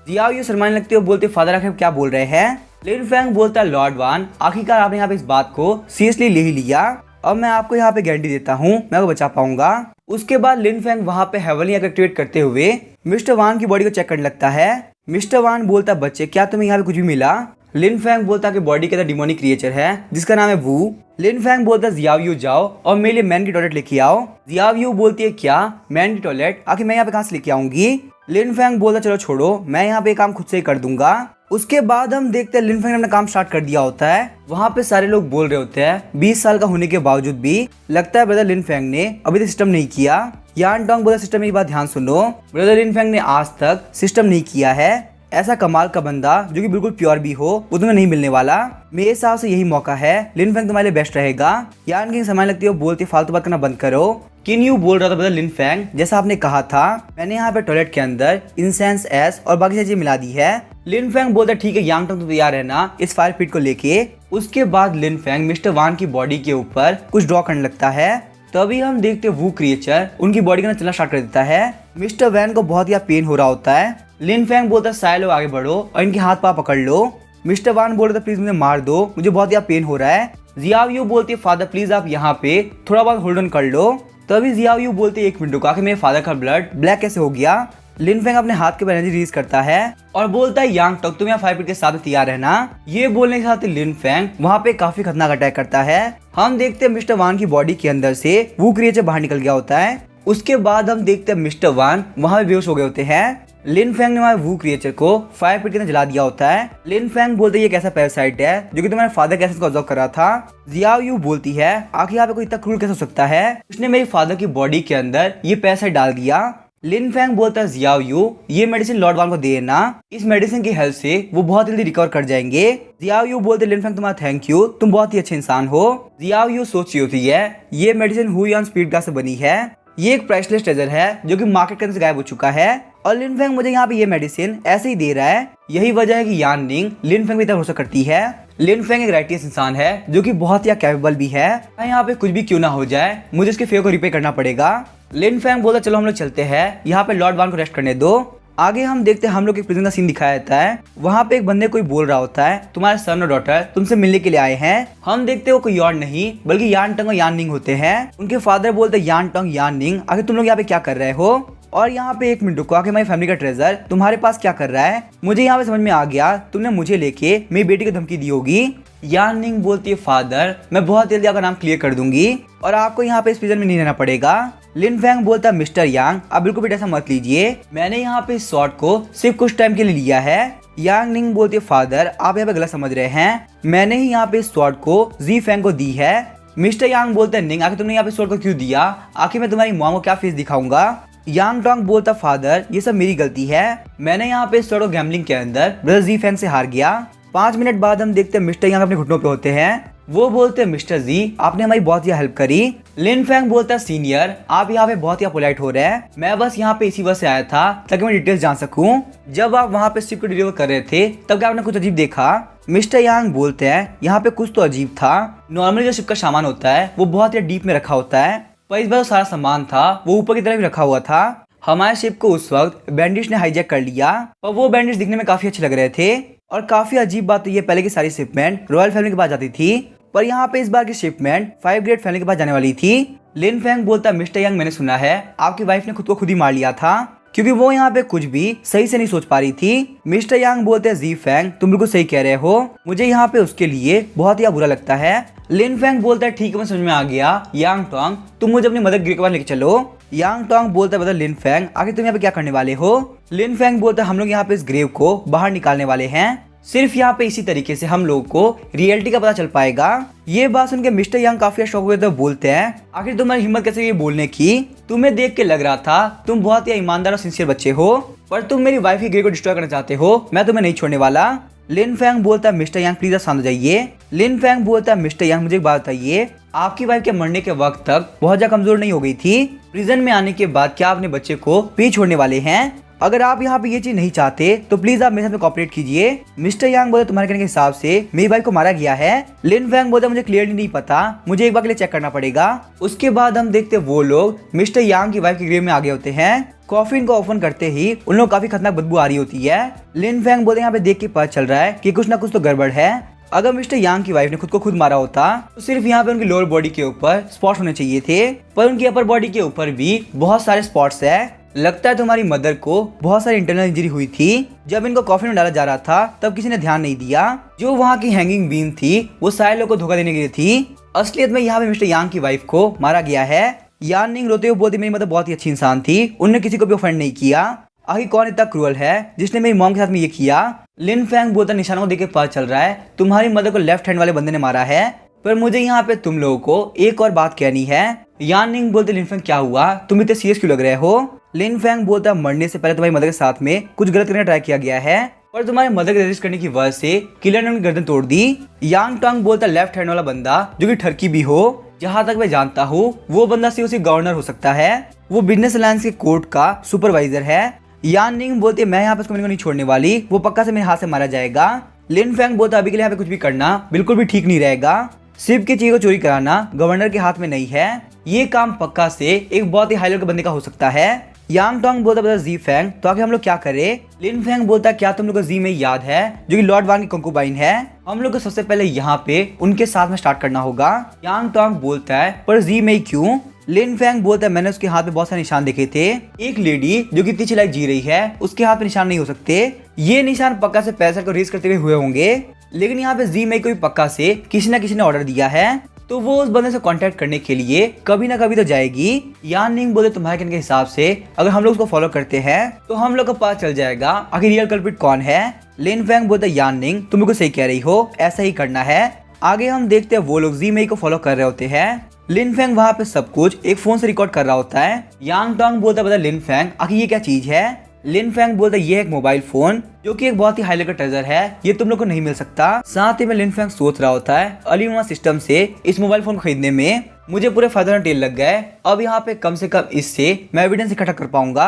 जियाओ यू शर्माने लगते हो बोलते फादर आखिर क्या बोल रहे हैं। लिन फैंग बोलता है लॉर्ड वान आखिरकार आपने यहाँ पे इस बात को सीरियसली ले ही लिया, अब मैं आपको यहाँ पे गारंटी देता हूँ मैं आपको बचा पाऊंगा। उसके बाद लिन फैंग वहाँ पे हेवनली एक्टिवेट करते हुए मिस्टर वान की बॉडी को चेक करने लगता है। मिस्टर वान बोलता बच्चे क्या तुम्हें यहाँ पे कुछ भी मिला। लिन फैंग बोलता कि बॉडी के अंदर डिमोनिक क्रिएचर है जिसका नाम है वू। लिन फैंग बोलता जियाओ यू जाओ और मेरे लिए मैन की टॉयलेट लेके आओ। जियाओ यू बोलती है क्या मैन की टॉयलेट, आखिर मैं यहाँ पे कहाँ से लेके आऊंगी। लिन फैंग बोलता चलो छोड़ो मैं यहाँ पे काम खुद से ही कर दूंगा। उसके बाद हम देखते हैं लिन फैंग ने अपना काम स्टार्ट कर दिया होता है। वहाँ पे सारे लोग बोल रहे होते हैं 20 साल का होने के बावजूद भी लगता है ब्रदर लिन फैंग ने अभी तक सिस्टम नहीं किया। यान टोंग बोलता सिस्टम की बात ध्यान सुनो, ब्रदर लिन फैंग ने आज तक सिस्टम नहीं किया है, ऐसा कमाल का बंदा जो कि बिल्कुल प्योर भी हो वो तुम्हें नहीं मिलने वाला, मेरे हिसाब से यही मौका है, लिन फैंग तुम्हारे लिए बेस्ट रहेगा। यान किंग समझने लगती है बोलती फालतू बात करना बंद करो। किन यू बोल रहा था ब्रदर लिन फैंग जैसा आपने कहा था मैंने यहाँ पे टॉयलेट के अंदर इंसेंस एस और बाकी चीजें मिला दी है। लिन फैंग बोलता ठीक है यांग टोंग तुम तैयार रहना इस फायर पिट को लेके। उसके बाद लिन फैंग मिस्टर वान की बॉडी के ऊपर कुछ ड्रॉ करने लगता है, तभी हम देखते वो क्रिएचर उनकी बॉडी के अंदर चलना स्टार्ट कर देता है। मिस्टर वैन को बहुत ही पेन हो रहा होता है। लिन फैंग बोलता सारे लोग आगे बढ़ो और इनके हाथ पाँव पकड़ लो। मिस्टर वान बोल रहा था प्लीज मुझे मार दो मुझे बहुत ही पेन हो रहा है। जियाओ यू बोलती है फादर प्लीज आप यहाँ पे थोड़ा बहुत होल्ड ऑन कर लो। तभी जियाओ यू बोलती है 1 मिनट रुको, मेरे फादर का ब्लड ब्लैक कैसे हो गया। लिन फैंग अपने हाथ के एनर्जी रिलीज करता है और बोलता है यांग टोंग तुम यहाँ फायर पिट के साथ तैयार रहना। ये बोलने के साथ लिन फैंग वहाँ पे काफी खतरनाक अटैक करता है। हम देखते हैं मिस्टर वान की बॉडी के अंदर से वो क्रिएचर बाहर निकल गया होता है। उसके बाद हम देखते हैं मिस्टर वान वहाँ पे बेहोश हो गए होते हैं। लिन फैंग ने हमारे वू क्रिएचर को फायर पिट के अंदर जला दिया होता है। लिन फैंग बोलते ये कैसा पैरासाइट है जो कि तुम्हारे फादर कैसे इसको ऑब्जर्व कर रहा था। जियाओ यू बोलती है आखिर यहाँ पे कोई इतना क्रूर कैसे हो सकता है, उसने मेरी फादर की बॉडी के अंदर ये पैरासाइट डाल दिया। लिन फैंग बोलता है जियाओ यू ये मेडिसिन लॉर्ड वान को देना, इस मेडिसिन की हेल्प से वो बहुत जल्दी रिकवर कर जाएंगे। जियाओ यू बोलते लिन फैंग तुम्हारा थैंक यू तुम बहुत ही अच्छे इंसान हो। जियाओ यू सोच रही होती है ये मेडिसिन हुई स्पीड ग्लास से बनी है, ये एक प्राइसलेस ट्रेजर है जो कि मार्केट के अंदर से गायब हो चुका है और लिन फैंग मुझे यहाँ पे ये मेडिसिन ऐसे ही दे रहा है। यही वजह है कि यान निंग लिन फैंग की तरफ भरोसा करती है। लिन फैंग एक राइटियस इंसान है जो कि बहुत ही कैपेबल भी है, यहाँ पे कुछ भी क्यों ना हो जाए मुझे इसके फेवर को रिपे करना पड़ेगा। लिन फैंग बोलता चलो हम लोग चलते हैं, यहाँ पे लॉर्ड वान को रेस्ट करने दो। आगे हम देखते हैं हम लोग एक प्रिजन का सीन दिखाया जाता है। वहाँ पे एक बंदे कोई बोल रहा होता है तुम्हारे सन और डॉटर तुमसे मिलने के लिए आए हैं। हम देखते हो कोई और नहीं बल्कि यान टोंग और यान निंग होते हैं। उनके फादर बोलते यान टोंग यान निंग आखिर तुम लोग यहाँ पे क्या कर रहे हो, और यहाँ पे 1 मिनट रुको आखिर हमारी फैमिली का ट्रेजर तुम्हारे पास क्या कर रहा है। मुझे यहाँ पे समझ में आ गया तुमने मुझे लेके मेरी बेटी को धमकी दी होगी। यान निंग बोलती है फादर मैं बहुत जल्दी आपका नाम क्लियर कर दूंगी और आपको यहाँ पे इस प्रिजन में नहीं रहना पड़ेगा। लिन फैंग बोलता है मिस्टर यांग आप बिल्कुल भी ऐसा मत लीजिए, मैंने यहाँ पे इस शॉट को सिर्फ कुछ टाइम के लिए लिया है। यांग निंग बोलती है फादर आप यहाँ पे गलत समझ रहे हैं, मैंने ही यहाँ पे इस शॉट को जी फैंग को दी है। मिस्टर यांग बोलते हैं निंग आखिर तुमने यहाँ पे शॉट को क्यों दिया, आखिर मैं तुम्हारी मॉम को क्या फेस दिखाऊंगा। यांग टोंग बोलता फादर ये सब मेरी गलती है, मैंने यहाँ पे इस शॉट को गैम्बलिंग के अंदर ब्रदर जी फैंग से हार गया। 5 मिनट बाद हम देखते हैं मिस्टर यांग अपने घुटनों पे होते हैं। वो बोलते हैं मिस्टर जी आपने हमारी बहुत ही हेल्प करी। लिन फैंग बोलता है सीनियर आप यहाँ पे बहुत ही पोलाइट हो रहे हैं, मैं बस यहाँ पे इसी वजह से आया था ताकि मैं डिटेल्स जान सकूं। जब आप वहाँ पे शिप को डिलीवर कर रहे थे तब क्या आपने कुछ अजीब देखा। मिस्टर यांग बोलते हैं यहाँ पे कुछ तो अजीब था, नॉर्मली जो शिप का सामान होता है वो बहुत ही डीप में रखा होता है, पर इस बार सारा सामान था वो ऊपर की तरफ ही रखा हुआ था। हमारे शिप को उस वक्त बैंडिश ने हाईजैक कर लिया और वो बैंडिश दिखने में काफी अच्छे लग रहे थे और काफी अजीब बात तो ये, पहले की सारी शिपमेंट रॉयल फैमिली के पास जाती थी, पर यहाँ पे इस बार की शिपमेंट 5 ग्रेड फैमिली के पास जाने वाली थी। लिन फैंग बोलता, मिस्टर यंग मैंने सुना है आपकी वाइफ ने खुद को खुद ही मार लिया था, क्योंकि वो यहाँ पे कुछ भी सही से नहीं सोच पा रही थी। मिस्टर यांग बोलते हैं, जी फैंग तुम बिल्कुल सही कह रहे हो, मुझे यहाँ पे उसके लिए बहुत ही बुरा लगता है। लिन फैंग बोलता है, ठीक है मैं समझ में आ गया, यांग टोंग तुम मुझे अपनी मदर गृह के पास लेके चलो। यांग टोंग बोलता है, बता लिन फैंग आखिर तुम यहाँ पे क्या करने वाले हो। लिन फैंग बोलता है, हम लोग यहाँ पे इस ग्रेव को बाहर निकालने वाले हैं, सिर्फ यहाँ पे इसी तरीके से हम लोगों को रियलिटी का पता चल पाएगा। ये बात सुन के मिस्टर यंग काफी शॉक हुए तो बोलते हैं, आखिर तुम्हारी हिम्मत कैसे ये बोलने की, तुम्हें देख के लग रहा था तुम बहुत ही ईमानदार और सिंसियर बच्चे हो, पर तुम मेरी वाइफ की ग्रेव को डिस्ट्रॉय करना चाहते हो, मैं तुम्हें नहीं छोड़ने वाला। लिन फैंग बोलता है, मिस्टर यंग प्लीज शांत हो जाइए। लिन फैंग बोलता है, मिस्टर यंग मुझे एक बात बताइए, आपकी वाइफ के मरने के वक्त तक बहुत ज्यादा कमजोर नहीं हो गई थी, प्रिजन में आने के बाद क्या अपने बच्चे को पीछे छोड़ने वाले हैं? अगर आप यहाँ पे ये चीज नहीं चाहते तो प्लीज आप मेरे साथ कोऑपरेट कीजिए। मिस्टर यांग बोले, तुम्हारे कहने के हिसाब से मेरी वाइफ को मारा गया है। लिन फैंग बोलता, मुझे क्लियरली नहीं पता, मुझे एक बार के लिए चेक करना पड़ेगा। उसके बाद हम देखते वो लोग मिस्टर यांग की वाइफ के ग्रेव में आगे होते हैं। कॉफिन को ओपन करते ही उन लोग काफी खतरनाक बदबू आ रही होती है। लिन फैंग बोलते, यहाँ पे देख के पता चल रहा है कि कुछ ना कुछ तो गड़बड़ है। अगर मिस्टर यांग की वाइफ ने खुद को खुद मारा होता तो सिर्फ यहाँ पे उनकी लोअर बॉडी के ऊपर स्पॉट्स होने चाहिए थे, पर उनकी अपर बॉडी के ऊपर भी बहुत सारे स्पॉट्स है। लगता है तुम्हारी मदर को बहुत सारी इंटरनल इंजरी हुई थी। जब इनको कॉफिन में डाला जा रहा था तब किसी ने ध्यान नहीं दिया। जो वहाँ की हैंगिंग बीम थी वो सारे लोगों को धोखा देने के लिए थी। असलियत में यहाँ पे मिस्टर यांग की वाइफ को मारा गया है। यान निंग रोते हुए बोलती, मेरी मदर बहुत ही अच्छी इंसान थी, उन्होंने किसी को भी ऑफेंड नहीं किया। आखिर कौन इतना क्रूअल है जिसने मेरी मॉम के साथ में ये किया? लिन फैंग बोलता, निशानों को देख के पता चल रहा है तुम्हारी मदर को लेफ्ट हैंड वाले बंदे ने मारा है, पर मुझे यहाँ पे तुम लोगों को एक और बात कहनी है। यान निंग बोलते, लिन फैंग क्या हुआ, तुम इतने सीरियस क्यों लग रहे हो? लिन फैंग बोलता, मरने से पहले तुम्हारी मदर के साथ में कुछ गलत करने ट्राई किया गया है, पर तुम्हारे मदर के रजिस्ट करने की वजह से किलर ने उनकी गर्दन तोड़ दी। यांग टोंग बोलता, लेफ्ट हैंड वाला बंदा जो कि ठरकी भी हो, जहाँ तक मैं जानता हूँ वो बंदा सिर्फ गवर्नर हो सकता है, वो बिजनेस अलायंस के कोर्ट का सुपरवाइजर है। यान निंग बोलती, मैं यहाँ पे उसको नहीं छोड़ने वाली, वो पक्का से मेरे हाथ से मारा जाएगा। लिन फैंग बोलता, अभी के लिए यहाँ पे कुछ भी करना बिल्कुल भी ठीक नहीं रहेगा, शिप की चीज को चोरी कराना गवर्नर के हाथ में नहीं है, ये काम पक्का से एक बहुत ही हाई लेवल के बंदे का हो सकता है। यांग टोंग बोलता, बता जी फैंग तो आगे हम लोग क्या करें? लिन फैंग बोलता, क्या तुम लोग को जी में याद है जो कि लॉर्ड वांग की कंकूबाइन है, हम लोग को सबसे पहले यहाँ पे उनके साथ में स्टार्ट करना होगा। यांग टोंग बोलता है, पर जी में क्यों? लिन फैंग बोलता है, मैंने उसके हाथ में बहुत सारे निशान देखे थे, एक लेडी जो कि इतनी अच्छी लाइफ जी रही है उसके हाथ में निशान नहीं हो सकते, ये निशान पक्का से पैसा को रेस करते हुए होंगे, लेकिन यहाँ पे जी में को भी पक्का से किसी न किसी ने ऑर्डर दिया है, तो वो उस बंदे से कांटेक्ट करने के लिए कभी ना कभी तो जाएगी। यान निंग बोले, तुम्हारे कहने के हिसाब से अगर हम लोग उसको फॉलो करते हैं तो हम लोग को पता चल जाएगा आखिर रियल कल्प्रिट कौन है। लिन फैंग बोलता, यान निंग तुम बिल्कुल सही कह रही हो, ऐसा ही करना है। आगे हम देखते हैं वो लोग जी मेई को फॉलो कर रहे होते हैं। लिन फैंग वहाँ पे सब कुछ एक फोन से रिकॉर्ड कर रहा होता है। यांग टोंग बोलता, बता लिन फैंग आखिर ये क्या चीज है? लिन फैंग बोलता, ये एक मोबाइल फोन जो कि एक बहुत ही हाई लेवल का ट्रेजर है, ये तुम लोग को नहीं मिल सकता। साथ ही में लिन फैंग सोच रहा होता है, अलीमा सिस्टम से इस मोबाइल फोन को खरीदने में मुझे पूरे फादर टेल लग गए, अब यहाँ पे कम से कम इससे मैं एविडेंस इकट्ठा कर पाऊंगा।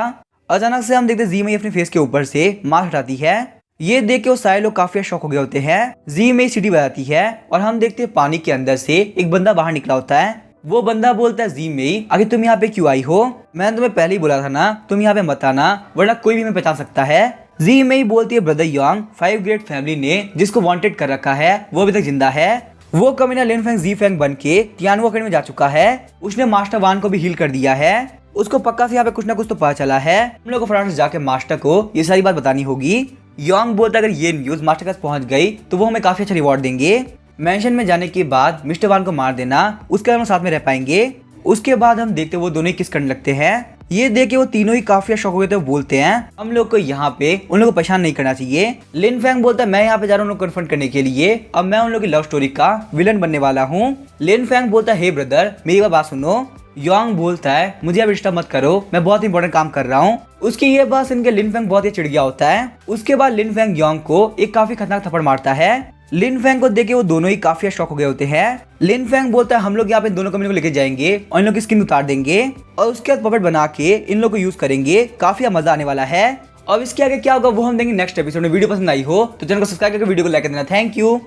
अचानक से हम देखते जी मई अपने फेस के ऊपर से मास्क हटाती है। ये देख के वो सारे लोग काफी शॉक हो गए होते हैं। जी मई सीटी बजाती है और हम देखते हैं पानी के अंदर से एक बंदा बाहर निकला होता है। वो बंदा बोलता है, जी मई आखिर तुम यहाँ पे क्यों आई हो? मैंने तुम्हें पहले ही बोला था ना तुम यहाँ पे मत आना, वरना कोई भी हमें पहचान सकता है। जी मई बोलती है, ब्रदर यांग 5 ग्रेड फैमिली ने जिसको वांटेड कर रखा है वो अभी तक जिंदा है। वो कमीना लिन फैंग जी फैंग बन के तियानवो अकेडमी में जा चुका है, उसने मास्टर वान को भी हील कर दिया है, उसको पक्का से यहाँ पे कुछ ना कुछ तो पता चला है। हम लोग को फटाफट से जाके मास्टर को ये सारी बात बतानी होगी। यांग बोलता है, अगर ये न्यूज मास्टर के पास पहुंच गई तो वो हमें काफी अच्छा रिवॉर्ड देंगे। मेंशन में जाने के बाद मिस्टर वान को मार देना, उसके बाद हम साथ में रह पाएंगे। उसके बाद हम देखते वो दोनों ही किस करने लगते हैं। ये देख के वो तीनों ही काफी शौक हुए थे, बोलते हैं हम लोग को यहाँ पे उन लोगों को परेशान नहीं करना चाहिए। लिन फैंग बोलता है, मैं यहाँ पे जा रहा हूँ उन लोग को कन्फ्रंट करने के लिए, अब मैं उन लोगों की लव स्टोरी का विलन बनने वाला हूँ। लिन फैंग बोलता है, हे ब्रदर मेरी बात सुनो। यांग बोलता है, मुझे अब डिस्टर्ब मत करो, मैं बहुत इंपॉर्टेंट काम कर रहा हूँ। उसकी ये बात सुन के लिन फैंग बहुत ही चिढ़ गया होता है। उसके बाद लिन फैंग यांग को एक काफी खतरनाक थप्पड़ मारता है। लिन फैंग को देख के वो दोनों ही काफी शॉक हो गए होते हैं। लिन फैंग बोलता है, हम लोग यहाँ पे दोनों कम्युनिटी को लेके जाएंगे और इन लोग की स्किन उतार देंगे और उसके बाद पपेट बना के इन लोग को यूज करेंगे, काफी मजा आने वाला है। अब इसके आगे क्या होगा वो हम देंगे नेक्स्ट एपिसोड में। वीडियो पसंद आई हो तो चैनल को सब्सक्राइब करके वीडियो को लाइक कर देना। Thank you.